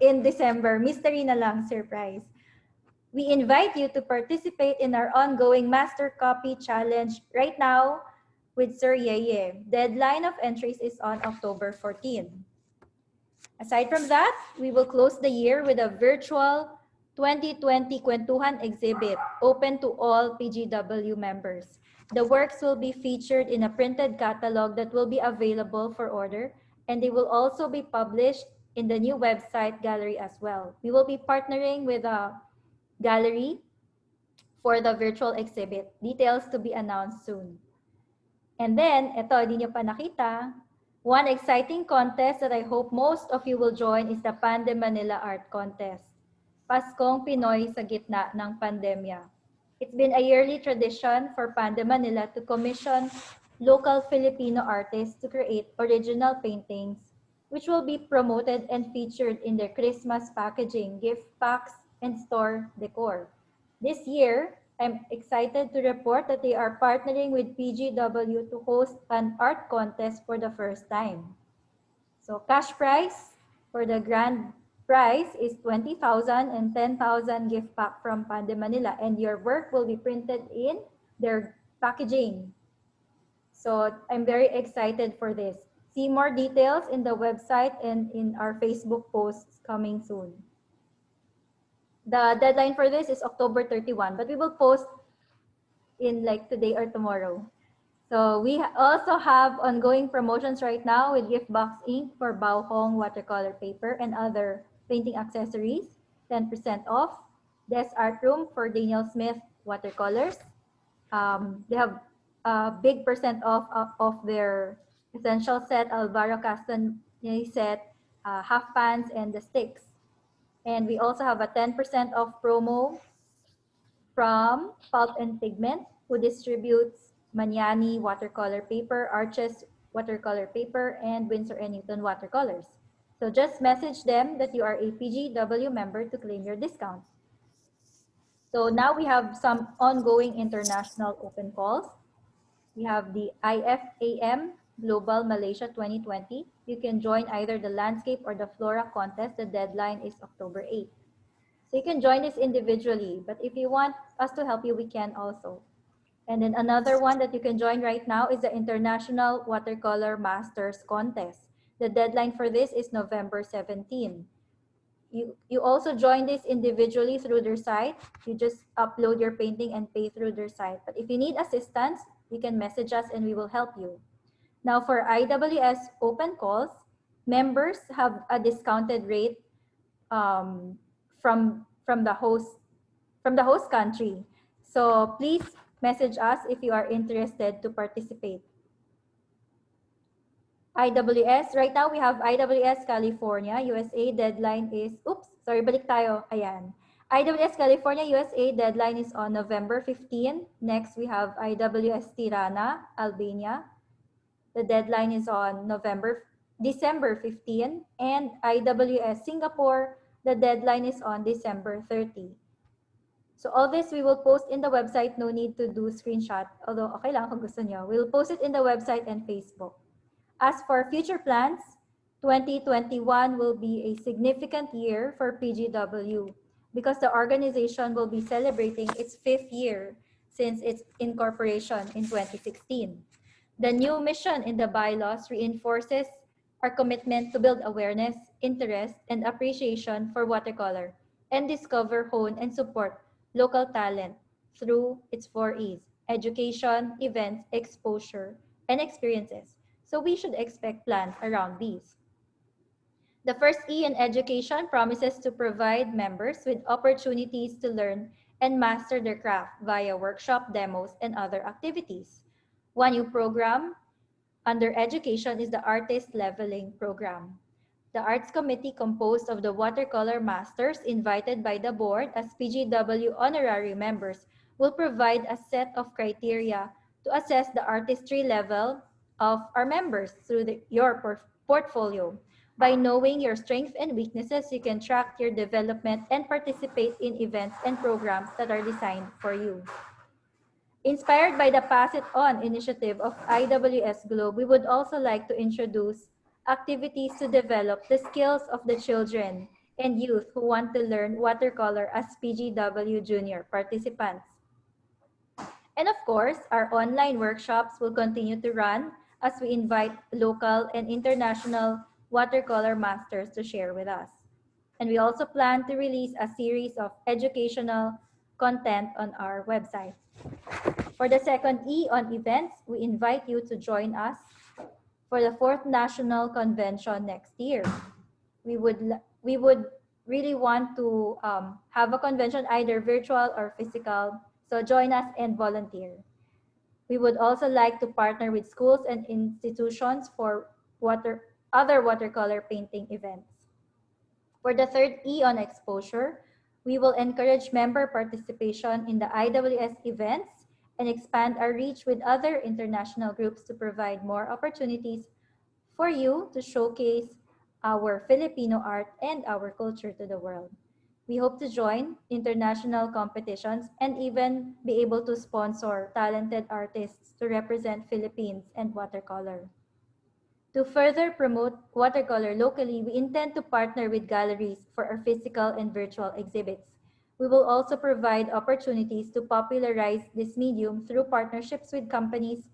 in December. Mystery na lang, surprise. We invite you to participate in our ongoing Master Copy Challenge right now with Sir Yeye. Deadline of entries is on October 14. Aside from that, we will close the year with a virtual 2020 Kwentuhan exhibit open to all PGW members. The works will be featured in a printed catalog that will be available for order, and they will also be published in the new website gallery as well. We will be partnering with a gallery for the virtual exhibit. Details to be announced soon. And then, ito, hindi nyo pa nakita, one exciting contest that I hope most of you will join is the Pande Manila Art Contest. Paskong Pinoy sa gitna ng pandemya. It's been a yearly tradition for Pande Manila to commission local Filipino artists to create original paintings, which will be promoted and featured in their Christmas packaging, gift packs, and store decor. This year, I'm excited to report that they are partnering with PGW to host an art contest for the first time. So cash prize for the grand prize is 20,000 and 10,000 gift pack from Pande Manila, and your work will be printed in their packaging. So I'm very excited for this. See more details in the website and in our Facebook posts coming soon. The deadline for this is October 31, but we will post in like today or tomorrow. So we also have ongoing promotions right now with Gift Box Ink for Bao Hong watercolor paper and other painting accessories, 10% off. Desk Art Room for Daniel Smith watercolors. They have a big percent off of their essential set, Alvaro Castañeda set, half pans, and the sticks. And we also have a 10% off promo from Pulp and Pigment, who distributes Maniani watercolor paper, Arches watercolor paper, and Winsor & Newton watercolors. So just message them that you are a PGW member to claim your discount. So now we have some ongoing international open calls. We have the IFAM Global Malaysia 2020. You can join either the landscape or the flora contest. The deadline is October 8th. So you can join this individually, but if you want us to help you, we can also. And then another one that you can join right now is the International Watercolor Masters Contest. The deadline for this is November 17. You also join this individually through their site. You just upload your painting and pay through their site. But if you need assistance, you can message us and we will help you. Now for IWS open calls, members have a discounted rate from the host country. So please message us if you are interested to participate. IWS, right now we have IWS California, USA, deadline is, balik tayo, ayan. IWS California, USA, deadline is on November 15. Next, we have IWS Tirana, Albania. The deadline is on December 15. And IWS Singapore, the deadline is on December 30. So all this we will post in the website, no need to do screenshot, although okay lang kung gusto nyo. We'll post it in the website and Facebook. As for future plans, 2021 will be a significant year for PGW because the organization will be celebrating its 5th year since its incorporation in 2016. The new mission in the bylaws reinforces our commitment to build awareness, interest, and appreciation for watercolor and discover, hone, and support local talent through its 4 E's: education, events, exposure, and experiences. So we should expect plans around these. The first E in education promises to provide members with opportunities to learn and master their craft via workshop, demos, and other activities. One new program under education is the Artist Leveling Program. The Arts Committee, composed of the watercolor masters invited by the board as PGW honorary members, will provide a set of criteria to assess the artistry level of our members through your portfolio. By knowing your strengths and weaknesses, you can track your development and participate in events and programs that are designed for you. Inspired by the Pass It On initiative of IWS Globe, we would also like to introduce activities to develop the skills of the children and youth who want to learn watercolor as PGW Junior participants. And of course, our online workshops will continue to run as we invite local and international watercolor masters to share with us. And we also plan to release a series of educational content on our website. For the second E on events, we invite you to join us for the 4th National Convention next year. We would really want to have a convention, either virtual or physical, so join us and volunteer. We would also like to partner with schools and institutions for other watercolor painting events. For the third E on exposure, we will encourage member participation in the IWS events and expand our reach with other international groups to provide more opportunities for you to showcase our Filipino art and our culture to the world. We hope to join international competitions and even be able to sponsor talented artists to represent Philippines and watercolor. To further promote watercolor locally, we intend to partner with galleries for our physical and virtual exhibits. We will also provide opportunities to popularize this medium through partnerships with companies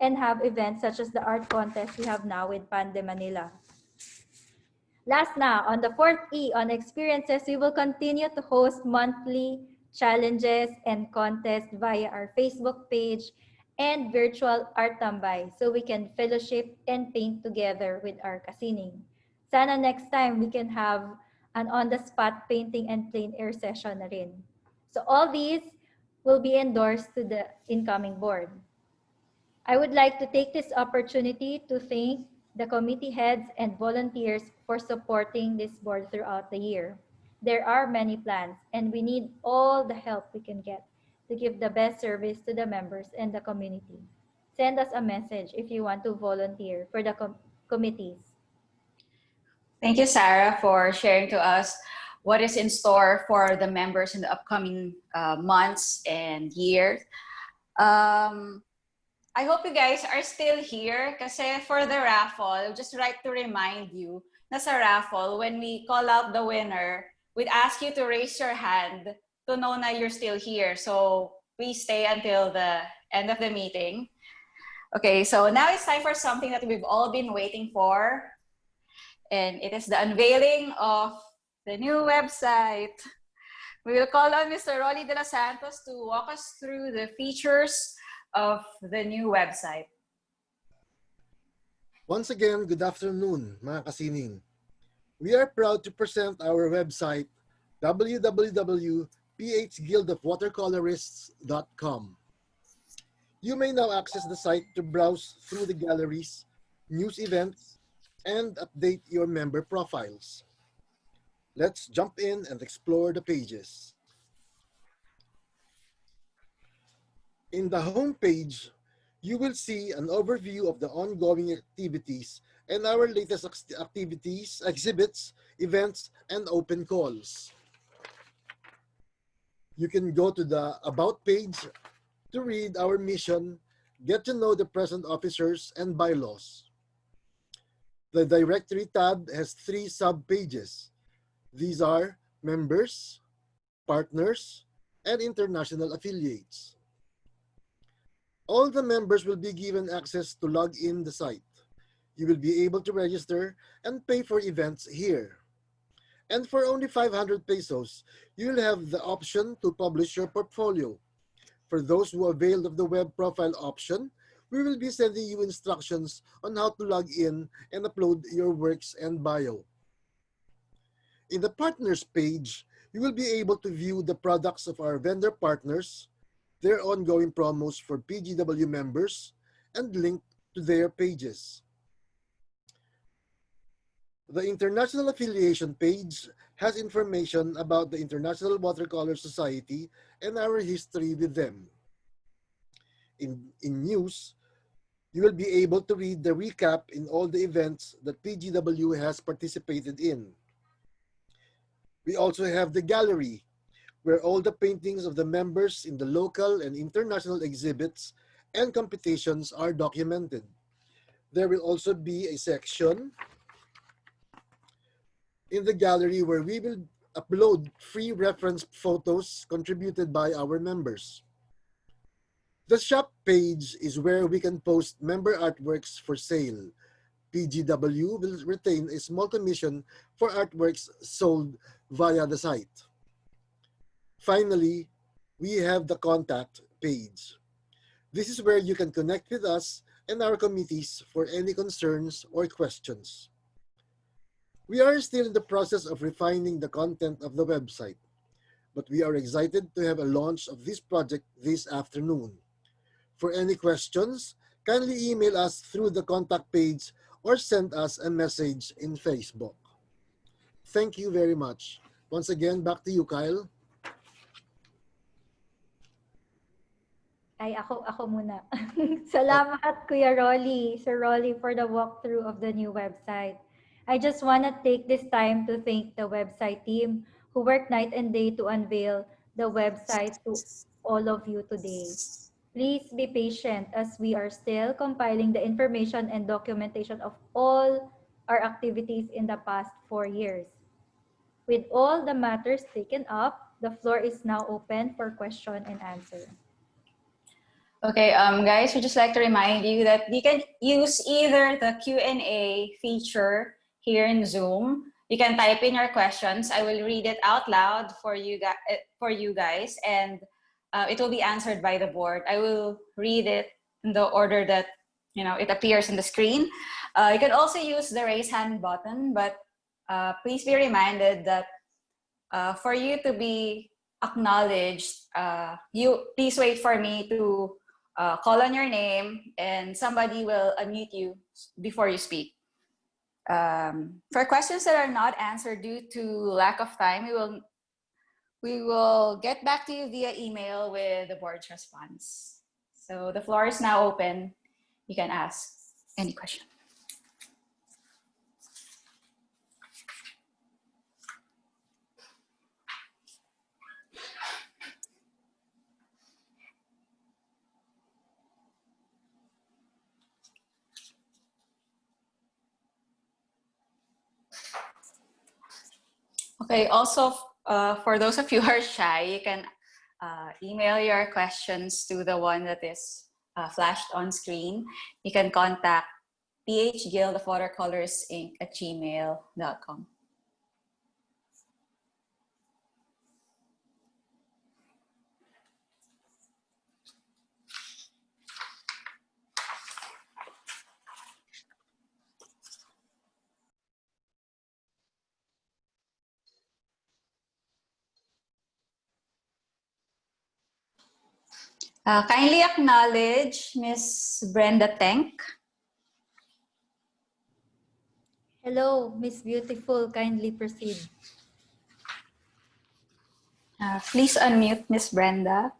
and have events such as the art contest we have now with Pande Manila. Last na, on the fourth E on experiences, we will continue to host monthly challenges and contests via our Facebook page and virtual art tambay so we can fellowship and paint together with our kasining. Sana next time we can have an on-the-spot painting and plein air session na rin. So all these will be endorsed to the incoming board. I would like to take this opportunity to thank the committee heads and volunteers for supporting this board throughout the year. There are many plans and we need all the help we can get to give the best service to the members and the community. Send us a message if you want to volunteer for the committees. Thank you, Sarah, for sharing to us what is in store for the members in the upcoming months and years. I hope you guys are still here kasi for the raffle, just like to remind you na sa raffle, when we call out the winner, we'd ask you to raise your hand to know na you're still here. So please stay until the end of the meeting. Okay, so now it's time for something that we've all been waiting for. And it is the unveiling of the new website. We will call on Mr. Rolly de los Santos to walk us through the features of the new website. Once again, good afternoon, mga kasining. We are proud to present our website, www.phguildofwatercolorists.com. You may now access the site to browse through the galleries, news events, and update your member profiles. Let's jump in and explore the pages. In the home page, you will see an overview of the ongoing activities and our latest activities, exhibits, events, and open calls. You can go to the About page to read our mission, get to know the present officers, and bylaws. The Directory tab has 3 sub-pages. These are members, partners, and international affiliates. All the members will be given access to log in the site. You will be able to register and pay for events here. And for only 500 pesos, you'll have the option to publish your portfolio. For those who availed of the web profile option, we will be sending you instructions on how to log in and upload your works and bio. In the partners page, You will be able to view the products of our vendor partners, their ongoing promos for PGW members, and link to their pages. The International Affiliation page has information about the International Watercolor Society and our history with them. In news, you will be able to read the recap in all the events that PGW has participated in. We also have the gallery, where all the paintings of the members in the local and international exhibits and competitions are documented. There will also be a section in the gallery where we will upload free reference photos contributed by our members. The shop page is where we can post member artworks for sale. PGW will retain a small commission for artworks sold via the site. Finally, we have the contact page. This is where you can connect with us and our committees for any concerns or questions. We are still in the process of refining the content of the website, but we are excited to have a launch of this project this afternoon. For any questions, kindly email us through the contact page or send us a message in Facebook. Thank you very much. Once again, back to you, Kyle. Ay, ako muna. Salamat, Kuya Rolly, Sir Rolly, for the walkthrough of the new website. I just want to take this time to thank the website team who worked night and day to unveil the website to all of you today. Please be patient as we are still compiling the information and documentation of all our activities in the past 4 years. With all the matters taken up, the floor is now open for question and answer. Okay, guys, we'd just like to remind you that you can use either the Q&A feature here in Zoom. You can type in your questions. I will read it out loud for you guys, and it will be answered by the board. I will read it in the order that it appears on the screen. You can also use the raise hand button, but please be reminded that for you to be acknowledged, please wait for me to call on your name, and somebody will unmute you before you speak. For questions that are not answered due to lack of time, we will get back to you via email with the board's response. So the floor is now open. You can ask any question. Okay, also for those of you who are shy, you can email your questions to the one that is flashed on screen. You can contact phguildofwatercolorsinc@gmail.com. Kindly acknowledge Miss Brenda Tenk. Hello, Miss Beautiful. Kindly proceed. Please unmute Miss Brenda.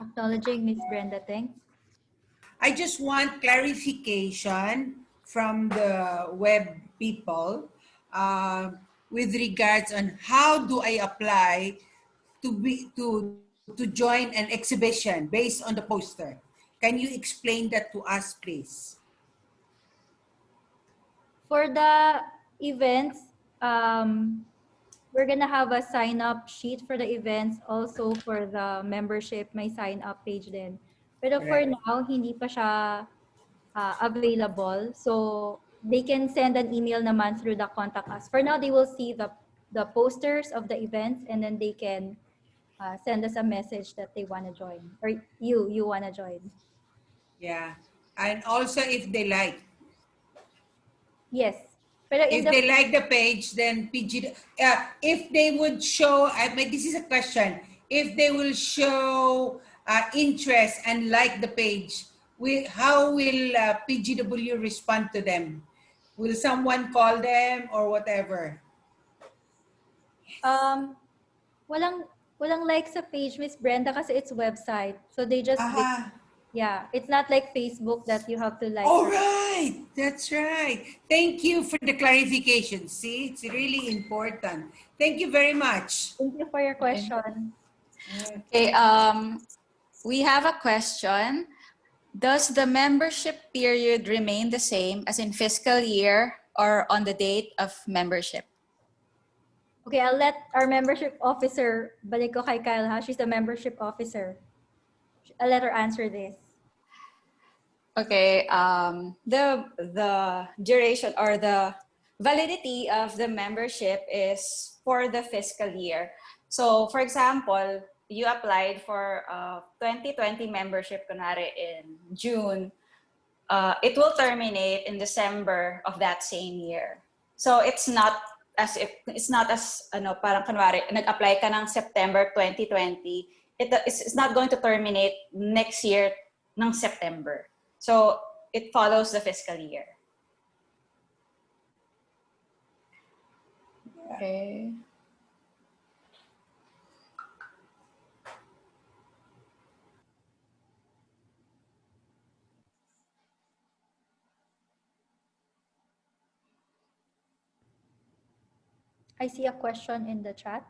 Acknowledging Miss Brenda Teng. I just want clarification from the web people with regards on how do I apply to join an exhibition based on the poster. Can you explain that to us, please? For the events, we're gonna have a sign-up sheet for the events. Also for the membership, may sign-up page din. Pero for Right. now, hindi pa siya available. So they can send an email naman through the contact us. For now, they will see the posters of the events, and then they can send us a message that they want to join, or you want to join. Yeah. And also if they like. Yes. Pero If they like the page, then if they would show, this is a question, if they will show interest and like the page, how will PGW respond to them? Will someone call them or whatever? Walang like sa page, Miss Brenda, kasi it's website. So they just yeah, it's not like Facebook that you have to like. All right, that's right. Thank you for the clarification. See, it's really important. Thank you very much. Thank you for your question. Okay, we have a question. Does the membership period remain the same as in fiscal year or on the date of membership? Okay, I'll let our membership officer, balik ko kay Kyle ha, she's the membership officer. I'll let her answer this. Okay, the duration or the validity of the membership is for the fiscal year. So for example, you applied for 2020 membership kunwari in June, it will terminate in December of that same year. So it's not as parang kunwari nag-apply ka ng September 2020, it's not going to terminate next year ng September. So it follows the fiscal year. Okay. I see a question in the chat.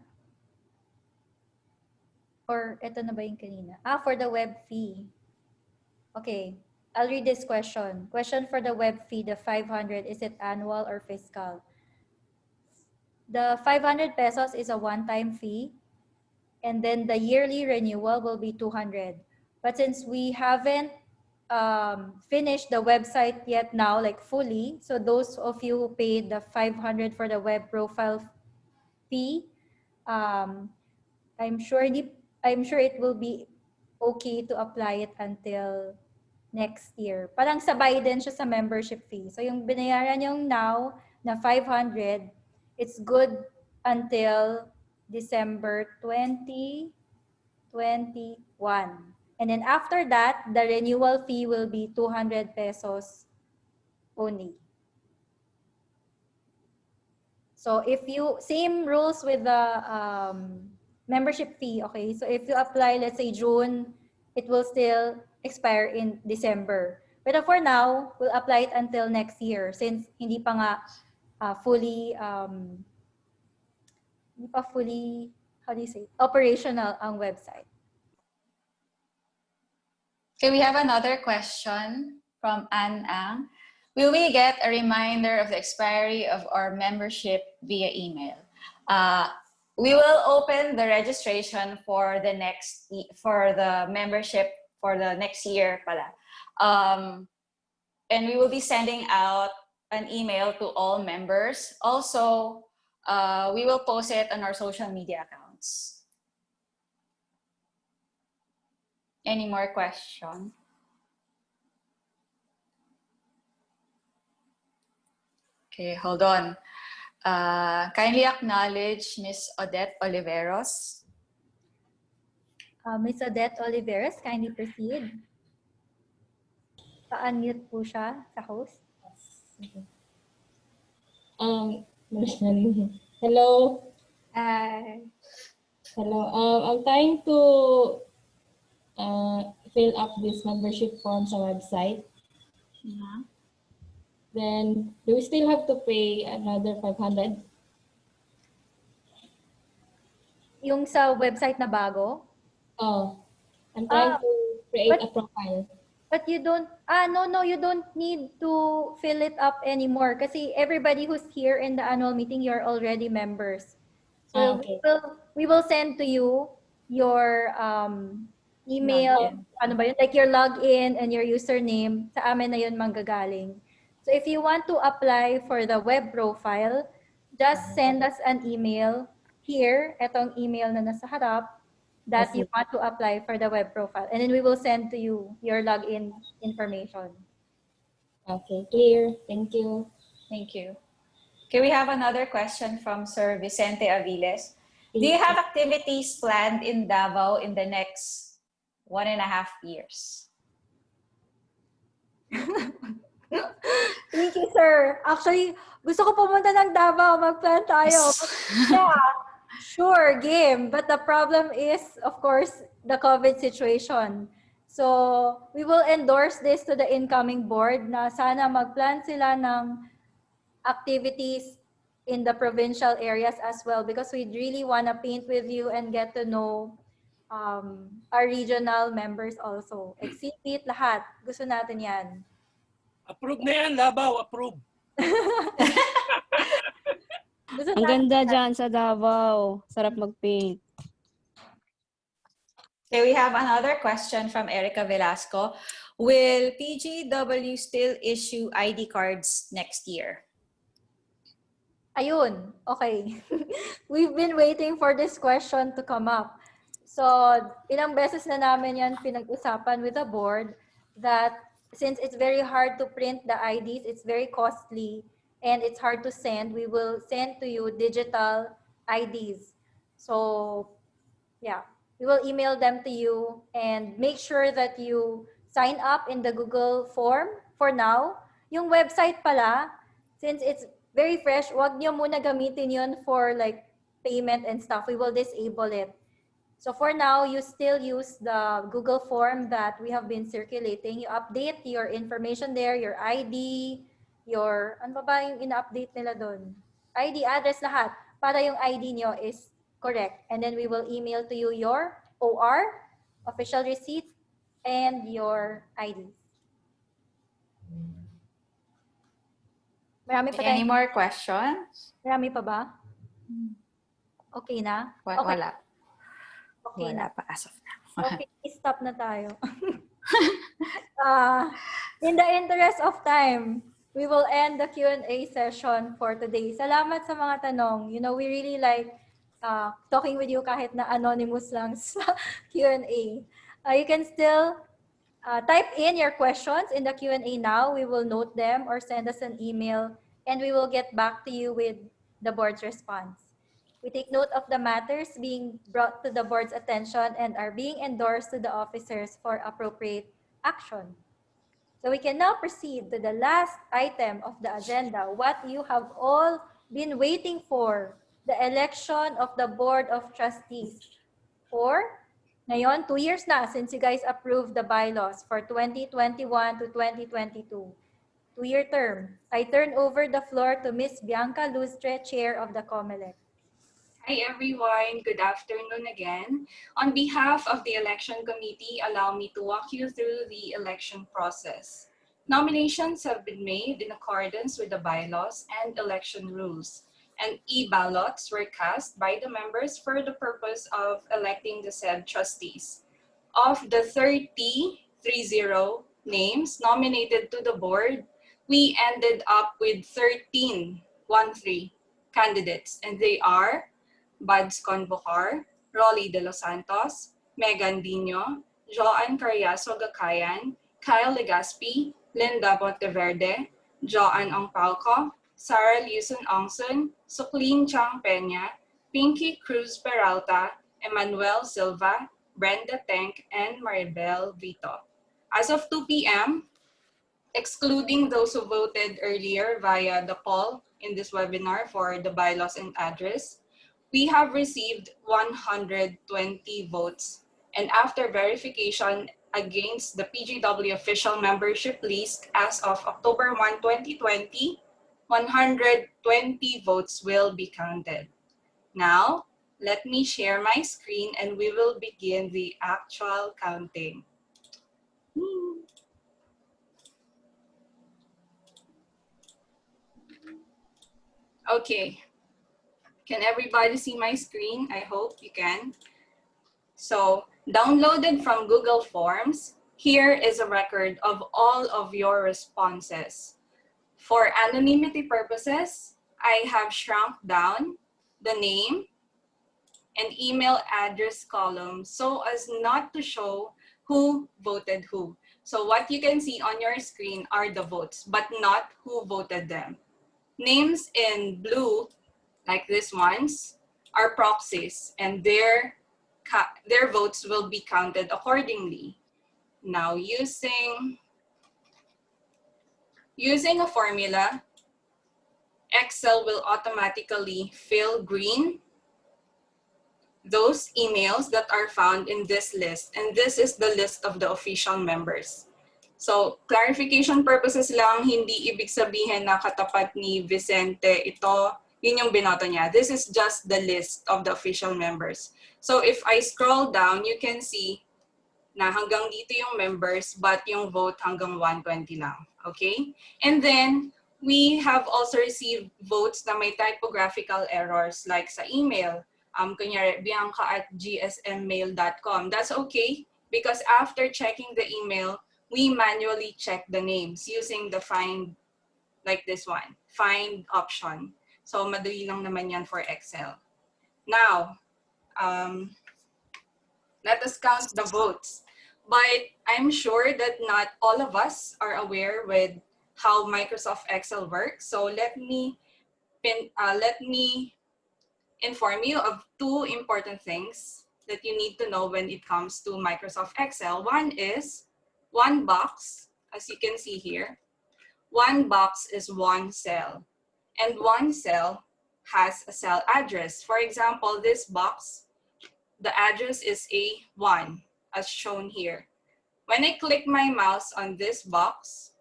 Or ito na ba yung kanina? For the web fee. Okay, I'll read this question. Question for the web fee, the 500, is it annual or fiscal? The 500 pesos is a one-time fee, and then the yearly renewal will be 200. But since we haven't finished the website yet now, like fully, so those of you who paid the 500 for the web profile fee, I'm sure it will be okay to apply it until next year. Parang sabay din siya sa membership fee. So yung binayaran yung now na 500, it's good until December 2021. And then after that, the renewal fee will be 200 pesos only. So if you, same rules with the membership fee, okay? So if you apply, let's say June, it will still expire in December. But for now, we'll apply it until next year since hindi pa nga fully, how do you say, operational ang website. Okay, we have another question from Ann Ang. Will we get a reminder of the expiry of our membership via email? We will open the registration for the membership for the next year pala. And we will be sending out an email to all members. Also, we will post it on our social media accounts. Any more questions? Okay, hold on. Kindly acknowledge Ms. Odette Oliveros. Ms. Odette Oliveros, kindly proceed. Pa-unmute po siya sa host. Hello. Hi. Hello. I'm trying to fill up this membership form sa website. Then, do we still have to pay another 500? Yung sa website na bago? Oh, I'm trying to create a profile. But you don't, no, you don't need to fill it up anymore kasi everybody who's here in the annual meeting, you're already members. So Okay. we will send to you your email, ano ba yun? Like your login and your username, sa amin na yun manggagaling. So if you want to apply for the web profile, just send us an email here, etong email na nasa harap, that you want to apply for the web profile. And then we will send to you your login information. Okay, clear. Thank you. Thank you. Okay, we have another question from Sir Vicente Aviles. Do you have activities planned in Davao in the next 1.5 years? Thank you, sir. Actually, gusto ko pumunta ng Davao. Mag-plan tayo. Yeah, sure, game. But the problem is, of course, the COVID situation. So, we will endorse this to the incoming board na sana mag-plan sila ng activities in the provincial areas as well, because we really want to paint with you and get to know our regional members also. Exhibit, lahat. Gusto natin yan. Approve na yan, Labaw. Approve. Ang ganda dyan sa Davao. Sarap mag-paint. Okay, we have another question from Erica Velasco. Will PGW still issue ID cards next year? Ayun, okay. We've been waiting for this question to come up. So, ilang beses na namin yan pinag-usapan with the board that since it's very hard to print the IDs, it's very costly, and it's hard to send, we will send to you digital IDs. So, yeah, we will email them to you and make sure that you sign up in the Google form for now. Yung website pala, since it's very fresh, wag nyo muna gamitin yun for like payment and stuff. We will disable it. So for now, you still use the Google form that we have been circulating. You update your information there, your ID, your, ano ba yung ina-update nila doon? ID, address, lahat. Para yung ID nyo is correct. And then we will email to you your OR, official receipt, and your ID. Marami pa Any more questions? Marami pa ba? Okay na? Okay. Wala. Okay Wala na. pa as of now. Okay, stop na tayo. In the interest of time, we will end the Q&A session for today. Salamat sa mga tanong. You know, we really like talking with you kahit na anonymous lang sa Q&A. You can still type in your questions in the Q&A now. We will note them or send us an email, and we will get back to you with the board's response. We take note of the matters being brought to the board's attention and are being endorsed to the officers for appropriate action. So we can now proceed to the last item of the agenda, what you have all been waiting for, the election of the Board of Trustees. For ngayon, 2 years na since you guys approved the bylaws for 2021 to 2022. 2-year term. I turn over the floor to Ms. Bianca Lustre, Chair of the COMELEC. Hi everyone, good afternoon again. On behalf of the election committee, allow me to walk you through the election process. Nominations have been made in accordance with the bylaws and election rules, and e-ballots were cast by the members for the purpose of electing the said trustees. Of the 30 names nominated to the board, we ended up with 13 candidates, and they are Buds Convocar, Rolly De Los Santos, Megan Dino, Joan Carriazo Gakayan, Kyle Legaspi, Linda Monteverde, Joan Ongpauco, Sarah Liuson Ongson, Suklin Chang Peña, Pinky Cruz Peralta, Emmanuel Silva, Brenda Tank, and Maribel Vito. As of 2 p.m., excluding those who voted earlier via the poll in this webinar for the bylaws and address, we have received 120 votes, and after verification against the PGW official membership list as of October 1, 2020, 120 votes will be counted. Now, let me share my screen and we will begin the actual counting. Okay. Can everybody see my screen? I hope you can. So, downloaded from Google Forms, here is a record of all of your responses. For anonymity purposes, I have shrunk down the name and email address column so as not to show who voted who. So what you can see on your screen are the votes, but not who voted them. Names in blue, like these ones, are proxies, and their votes will be counted accordingly. Now, using a formula, Excel will automatically fill green those emails that are found in this list. And this is the list of the official members. So, clarification purposes lang, hindi ibig sabihin na katapat ni Vicente ito, yun yung binoto niya. This is just the list of the official members. So, if I scroll down, you can see na hanggang dito yung members, but yung vote hanggang 120 lang. Okay? And then, we have also received votes na may typographical errors like sa email. Kunyari, bianca@gsmmail.com. That's okay because after checking the email, we manually check the names using the find, like this one, find option. So, madali lang naman yan for Excel. Now, let us count the votes. But I'm sure that not all of us are aware with how Microsoft Excel works. So let me inform you of two important things that you need to know when it comes to Microsoft Excel. One is one box, as you can see here. One box is one cell, and one cell has a cell address. For example, this box, the address is A1, as shown here. When I click my mouse on this box,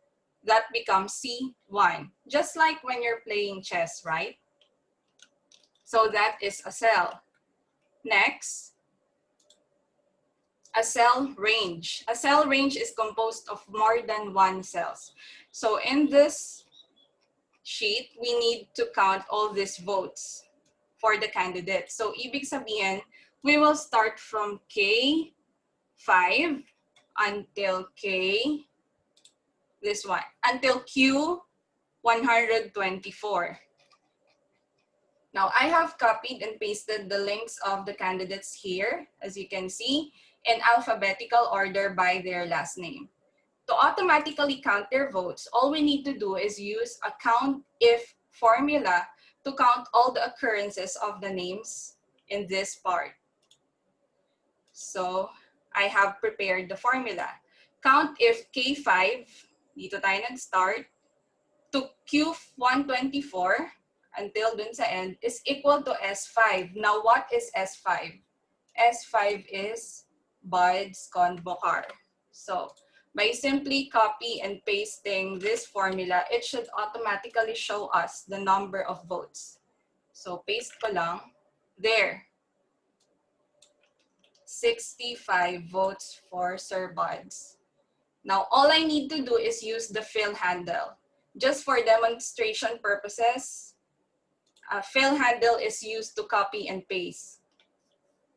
that becomes C1, just like when you're playing chess, right? So that is a cell. Next, a cell range. A cell range is composed of more than one cells. So in this sheet, we need to count all these votes for the candidate. So ibig sabihin, we will start from K5 until until Q124. Now, I have copied and pasted the links of the candidates here, as you can see, in alphabetical order by their last name. To automatically count their votes, all we need to do is use a count if formula to count all the occurrences of the names in this part. So, I have prepared the formula. Count if K5, dito tayo nag-start, to Q124 until dun sa end is equal to S5. Now, what is S5? S5 is buds convocar. So, by simply copy and pasting this formula, it should automatically show us the number of votes. So, paste ko lang. There. 65 votes for Sir Buds. Now, all I need to do is use the fill handle. Just for demonstration purposes, fill handle is used to copy and paste.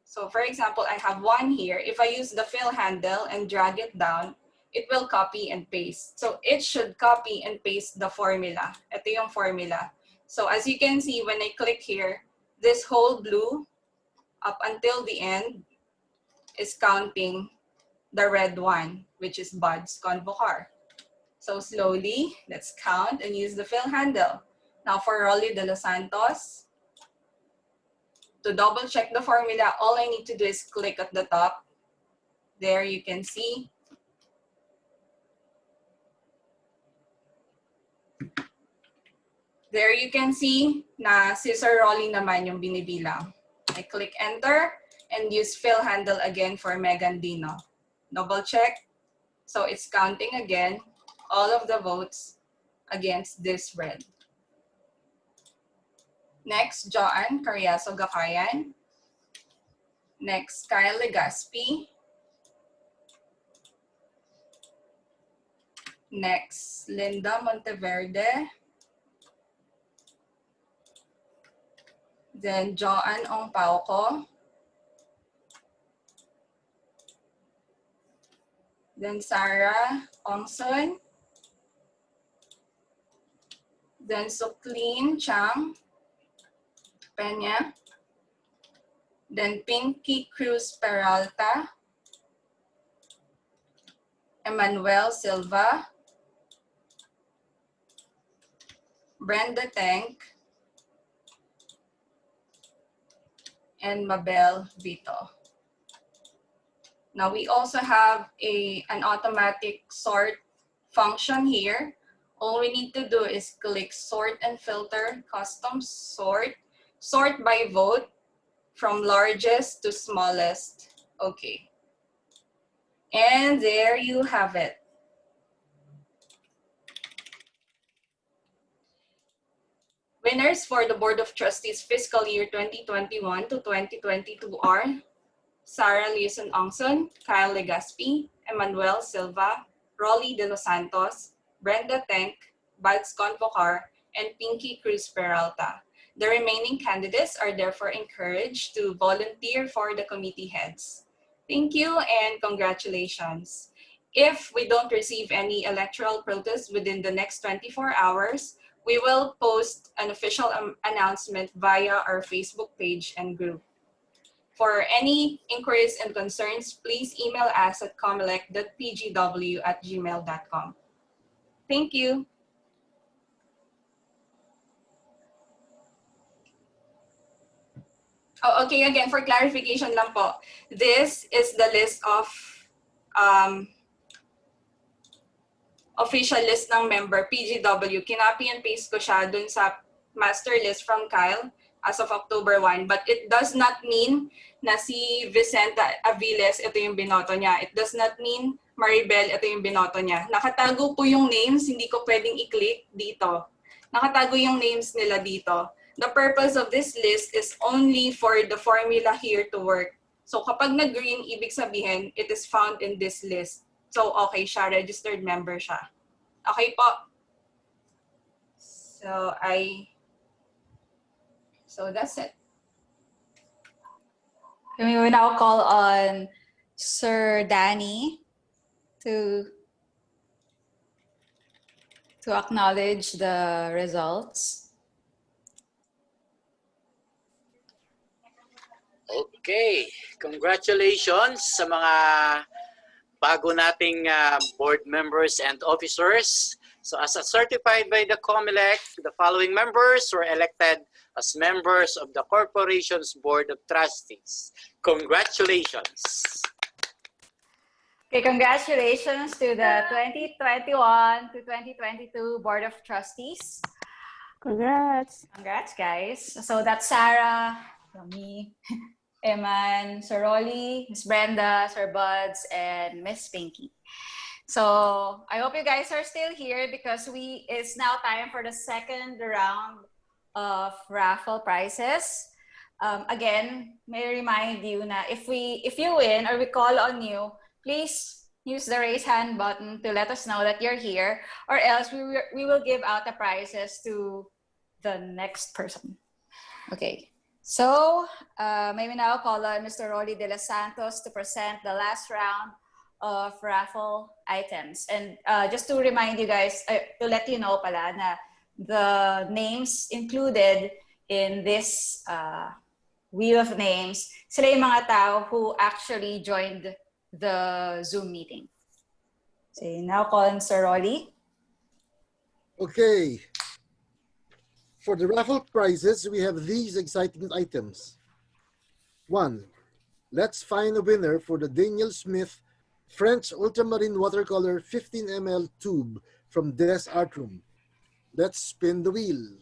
So for example, I have one here. If I use the fill handle and drag it down, it will copy and paste. So it should copy and paste the formula. Ito yung formula. So as you can see, when I click here, this whole blue up until the end is counting the red one, which is buds convocar. So slowly, let's count and use the fill handle. Now for Rolly de los Santos, to double check the formula, all I need to do is click at the top. There you can see. There you can see na si Sir Rolly naman yung binibilang. I click enter and use fill handle again for Megan Dino. Double check. So it's counting again all of the votes against this red. Next, Joanne Carriazo Gakayan. Next, Kyle Legaspi. Next, Linda Monteverde. Then, Joanne Ongpauco. Then, Sarah Ongson. Then, Suklin Chang Peña. Then, Pinky Cruz Peralta. Emmanuel Silva. Brenda Tank, and Mabel Vito. Now we also have an automatic sort function here. All we need to do is click sort and filter, custom sort, sort by vote from largest to smallest. Okay. And there you have it. Winners for the Board of Trustees fiscal year 2021 to 2022 are Sarah Lison Ongson, Kyle Legaspi, Emmanuel Silva, Rolly De Los Santos, Brenda Tenk, Buds Convocar, and Pinky Cruz Peralta. The remaining candidates are therefore encouraged to volunteer for the committee heads. Thank you and congratulations. If we don't receive any electoral protests within the next 24 hours, we will post an official announcement via our Facebook page and group. For any inquiries and concerns, please email us at comelec.pgw@gmail.com. Thank you. Oh, okay, again, for clarification lang po, this is the list of official list ng member, PGW. Kinopy and paste ko siya dun sa master list from Kyle as of October 1. But it does not mean na si Vicenta Aviles, ito yung binoto niya. It does not mean Maribel, ito yung binoto niya. Nakatago po yung names, hindi ko pwedeng i-click dito. Nakatago yung names nila dito. The purpose of this list is only for the formula here to work. So kapag nag-green, ibig sabihin, it is found in this list. So okay siya, registered member siya. Okay po. So that's it. We will now call on Sir Danny to acknowledge the results. Okay, congratulations sa mga bago nating board members and officers. So as certified by the COMELEC, the following members were elected as members of the corporation's Board of Trustees. Congratulations. Okay, congratulations to the 2021 to 2022 Board of Trustees. Congrats. Congrats, guys. So that's Sarah, me, Eman, Sir Rolly, Miss Brenda, Sir Buds, and Miss Pinky. So I hope you guys are still here because it's now time for the second round of raffle prizes. Again, may I remind you na if you win or we call on you, please use the raise hand button to let us know that you're here, or else we will give out the prizes to the next person. Okay. So, may we now call on Mr. Rolly De Los Santos to present the last round of raffle items. And just to remind you guys, to let you know pala na the names included in this wheel of names, sila yung mga tao who actually joined the Zoom meeting. So, now call on Sir Rolly. Okay. For the raffle prizes, we have these exciting items. 1. Let's find a winner for the Daniel Smith French Ultramarine Watercolor 15 ml tube from Des Art Room. Let's spin the wheel.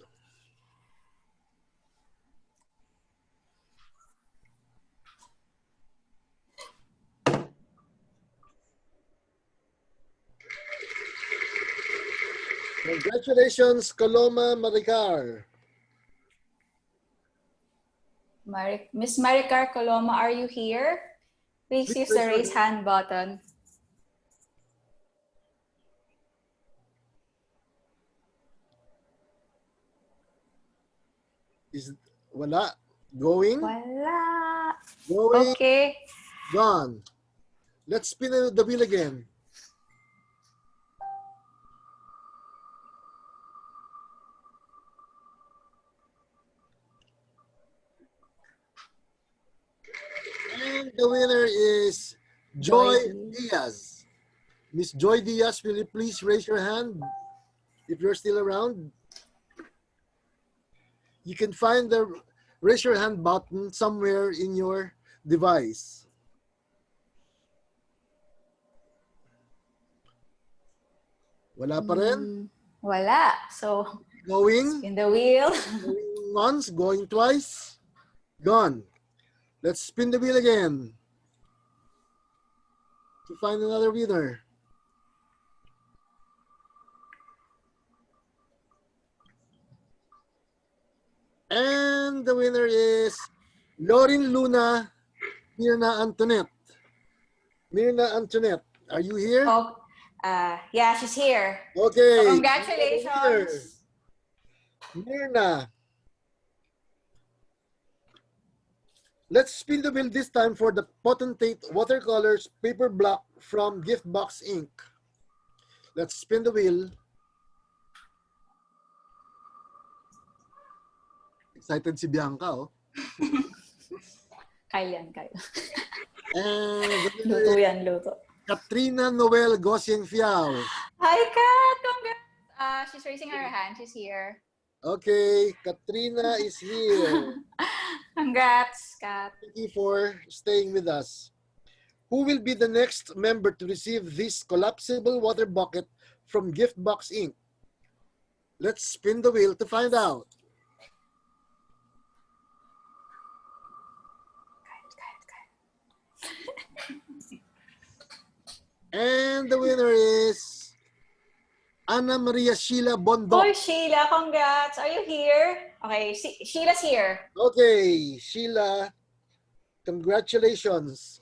Congratulations, Coloma Maricar. Miss Maricar Coloma, are you here? Please use the raise hand button. Wala. Going? Wala. Going. Okay. Gone. Let's spin the wheel again. And the winner is Joy Diaz. Miss Joy Diaz, will you please raise your hand if you're still around? You can find the raise your hand button somewhere in your device. Wala pa rin? Wala. So, Going? spin the wheel. Going once, going twice, gone. Let's spin the wheel again to find another winner. And the winner is Lauren Luna Mirna Antoinette. Mirna Antoinette, are you here? Oh, yeah, she's here. Okay. So congratulations. Mirna. Let's spin the wheel this time for the Potentate Watercolors paper block from Giftbox Inc. Let's spin the wheel. Excited si Bianca, oh. Kyle yan, Kyle. And Luto yan, luto. Katrina Noel Gosien Fiao. Hi, Kat! Congrats! She's raising her hand. She's here. Okay, Katrina is here. Congrats, Kat. Thank you for staying with us. Who will be the next member to receive this collapsible water bucket from Giftbox Inc.? Let's spin the wheel to find out. And the winner is Ana Maria Sheila Bondok. Oh, Sheila, congrats. Are you here? Okay, Sheila's here. Okay, Sheila, congratulations.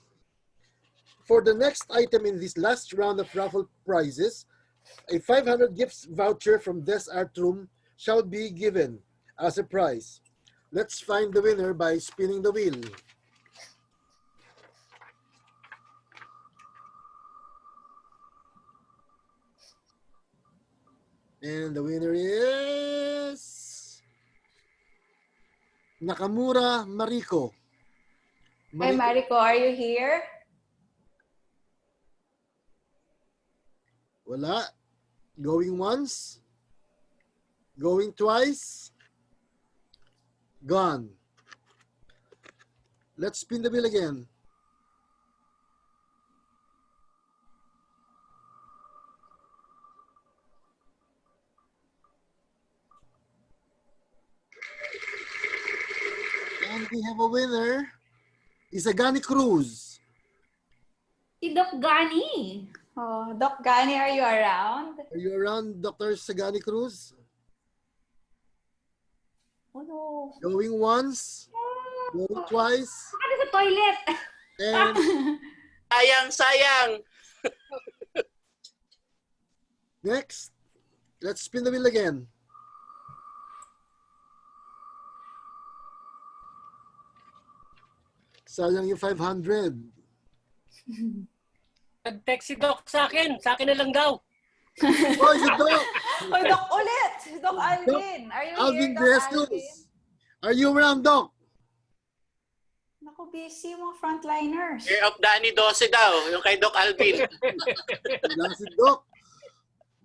For the next item in this last round of raffle prizes, a 500 gifts voucher from Des Art Room shall be given as a prize. Let's find the winner by spinning the wheel. And the winner is Nakamura Mariko. Hi, Mariko, are you here? Wala. Going once. Going twice. Gone. Let's spin the wheel again. And we have a winner. Isagani Cruz. Si Doc Gani. Oh, Doc Gani, are you around? Are you around, Dr. Sagani Cruz? Oh, no. Going once. Going twice. Ano sa toilet? And Sayang. next, let's spin the wheel again. Sayang yung 500. Nag-text si Doc sa akin. Sa akin na lang daw. Oh, si Doc! Oh, Doc ulit! Doc Alvin! Are you Alvin here, Doc Jesus. Alvin? Are you around, Doc? Naku, busy yung mga frontliners. Year of Danny 12 daw, yung kay Doc Alvin. Wala si Doc.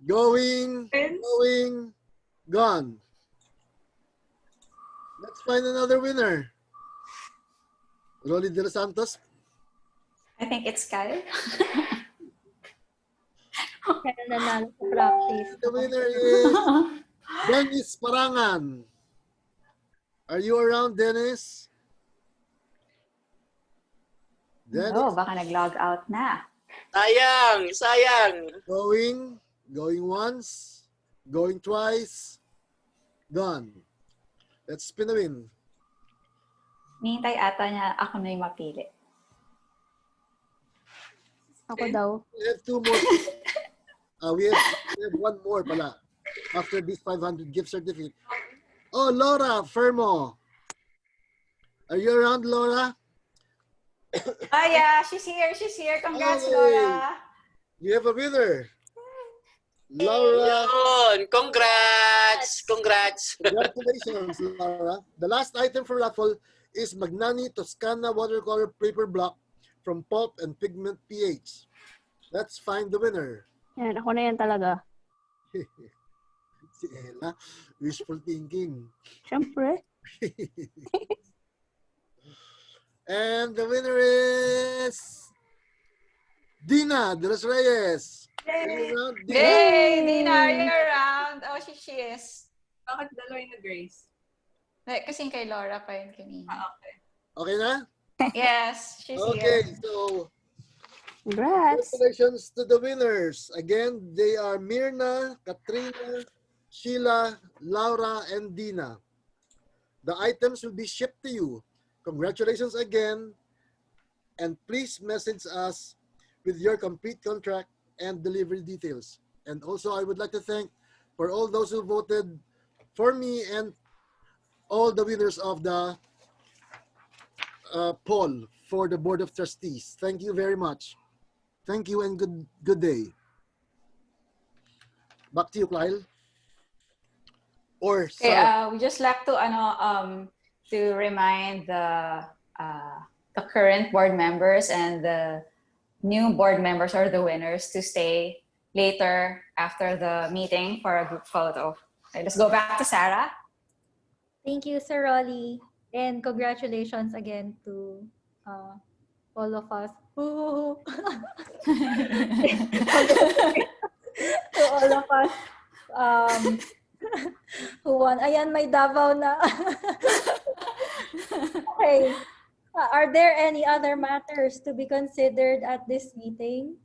Going, gone. Let's find another winner. Rolly De Los Santos. I think it's Kyle. Kaya nanalo sa practice. The winner is Dennis Parangan. Are you around, Dennis? Dennis. Oh, baka nag-log out na. Sayang. Going once, going twice, gone. Let's spin the wheel. Nihintay ata niya ako na yung mapili. Ako daw. We have two more. We have one more pala. After this 500 gift certificate. Oh, Laura Fermo. Are you around, Laura? Yeah, she's here. Congrats, Hey. Laura. We have a winner. Laura. Yun. Congrats. Congratulations, Laura. The last item for raffle is Magnani Toscana watercolor paper block from Pulp and Pigment PH. Let's find the winner. Yan, ako na yan talaga. Si Ella, wishful thinking. Siyempre. And the winner is Dina de los Reyes. Are you around, Dina? Yay! Dina, are you around? Oh, she is. Bakit dalawa yung Grace? Kasing kay Laura pa yun kanina. Okay. Okay na? Yes, she's Okay, here. so Congrats. congratulations to the winners. Again, they are Mirna, Katrina, Sheila, Laura, and Dina. The items will be shipped to you. Congratulations again. And please message us with your complete contract and delivery details. And also, I would like to thank for all those who voted for me and all the winners of the poll for the Board of Trustees. Thank you very much. Thank you and good day. Back to you, Kyle. Or Okay, Sarah. we just like to remind the current board members and the new board members or the winners to stay later after the meeting for a group photo. Okay, let's go back to Sarah. Thank you, Sir Rolly. And congratulations again to all of us. To all of us who won. Ayan, may Davao na. Okay. Are there any other matters to be considered at this meeting?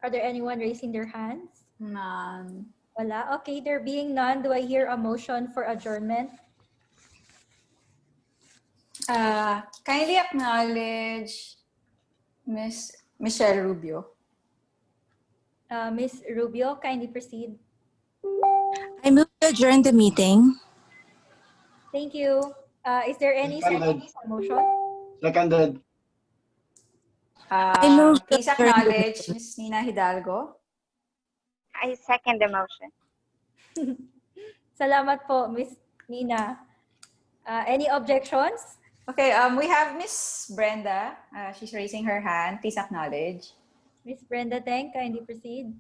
Are there anyone raising their hands? None. Wala? Okay, there being none, do I hear a motion for adjournment? Kindly acknowledge Miss Michelle Rubio. Ms. Rubio, kindly proceed. I move to adjourn the meeting. Thank you. Is there any second motion? Seconded. Please acknowledge Ms. Nina Hidalgo. I second the motion. Salamat po, Ms. Nina. Any objections? Okay, we have Miss Brenda. She's raising her hand. Please acknowledge. Ms. Brenda Teng, kindly proceed.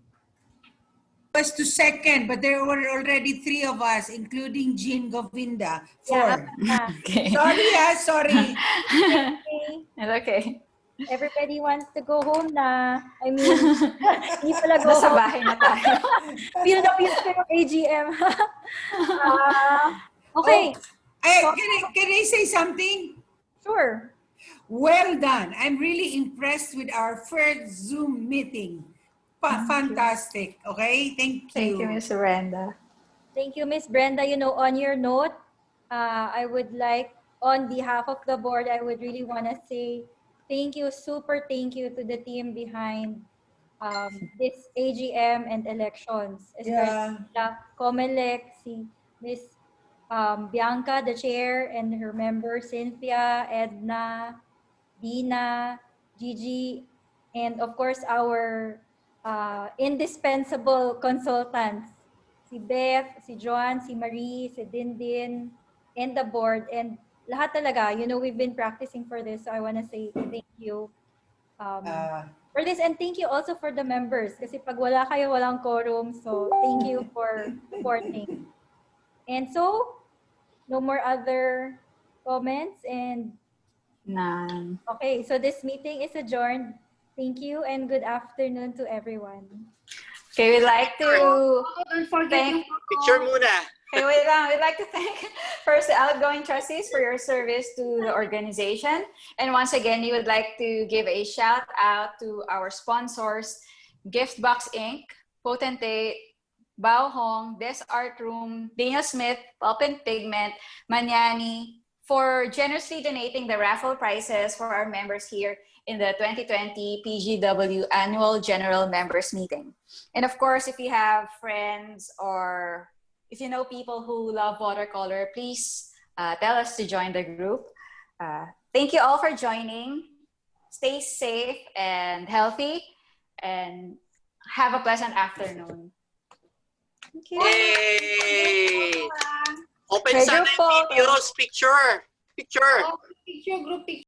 Was to second, but there were already 3 of us, including Jean Govinda. 4. Okay. Sorry. It's okay. Everybody wants to go home na. I mean, hindi pala go Nasa home. bahay na tayo. Feel na feel ko yung AGM. Okay. Can I say something? Sure. Well done. I'm really impressed with our first Zoom meeting. Fantastic. Okay? Thank you. Thank you, Miss Brenda. Thank you, Miss Brenda. You know, on your note, I would like, on behalf of the board, I would really want to say thank you, super thank you to the team behind this AGM and elections. Especially Comelec, si Miss Bianca, the chair, and her members, Cynthia, Edna, Dina, Gigi, and of course our indispensable consultants, si Beth, si Joan, si Marie, si Dindin, and the board, and lahat talaga. You know, we've been practicing for this, so I want to say thank you for this, and thank you also for the members, kasi pag wala kayo, walang quorum, so thank you for supporting. And so, no more other comments, and none. Okay, so this meeting is adjourned. Thank you and good afternoon to everyone. Okay, we'd like to Don't forget yung Picture muna. Okay, wait lang. We'd like to thank first the outgoing trustees for your service to the organization. And once again, we would like to give a shout out to our sponsors, Giftbox Inc., Potentate, Bao Hong, Des Art Room, Dana Smith, Pulp and Pigment, Manyani, for generously donating the raffle prizes for our members here in the 2020 PGW Annual General Members Meeting. And of course, if you have friends or if you know people who love watercolor, please tell us to join the group. Thank you all for joining. Stay safe and healthy, and have a pleasant afternoon. Thank you. Yay! Open May sana group yung photo. videos, picture. picture, group picture.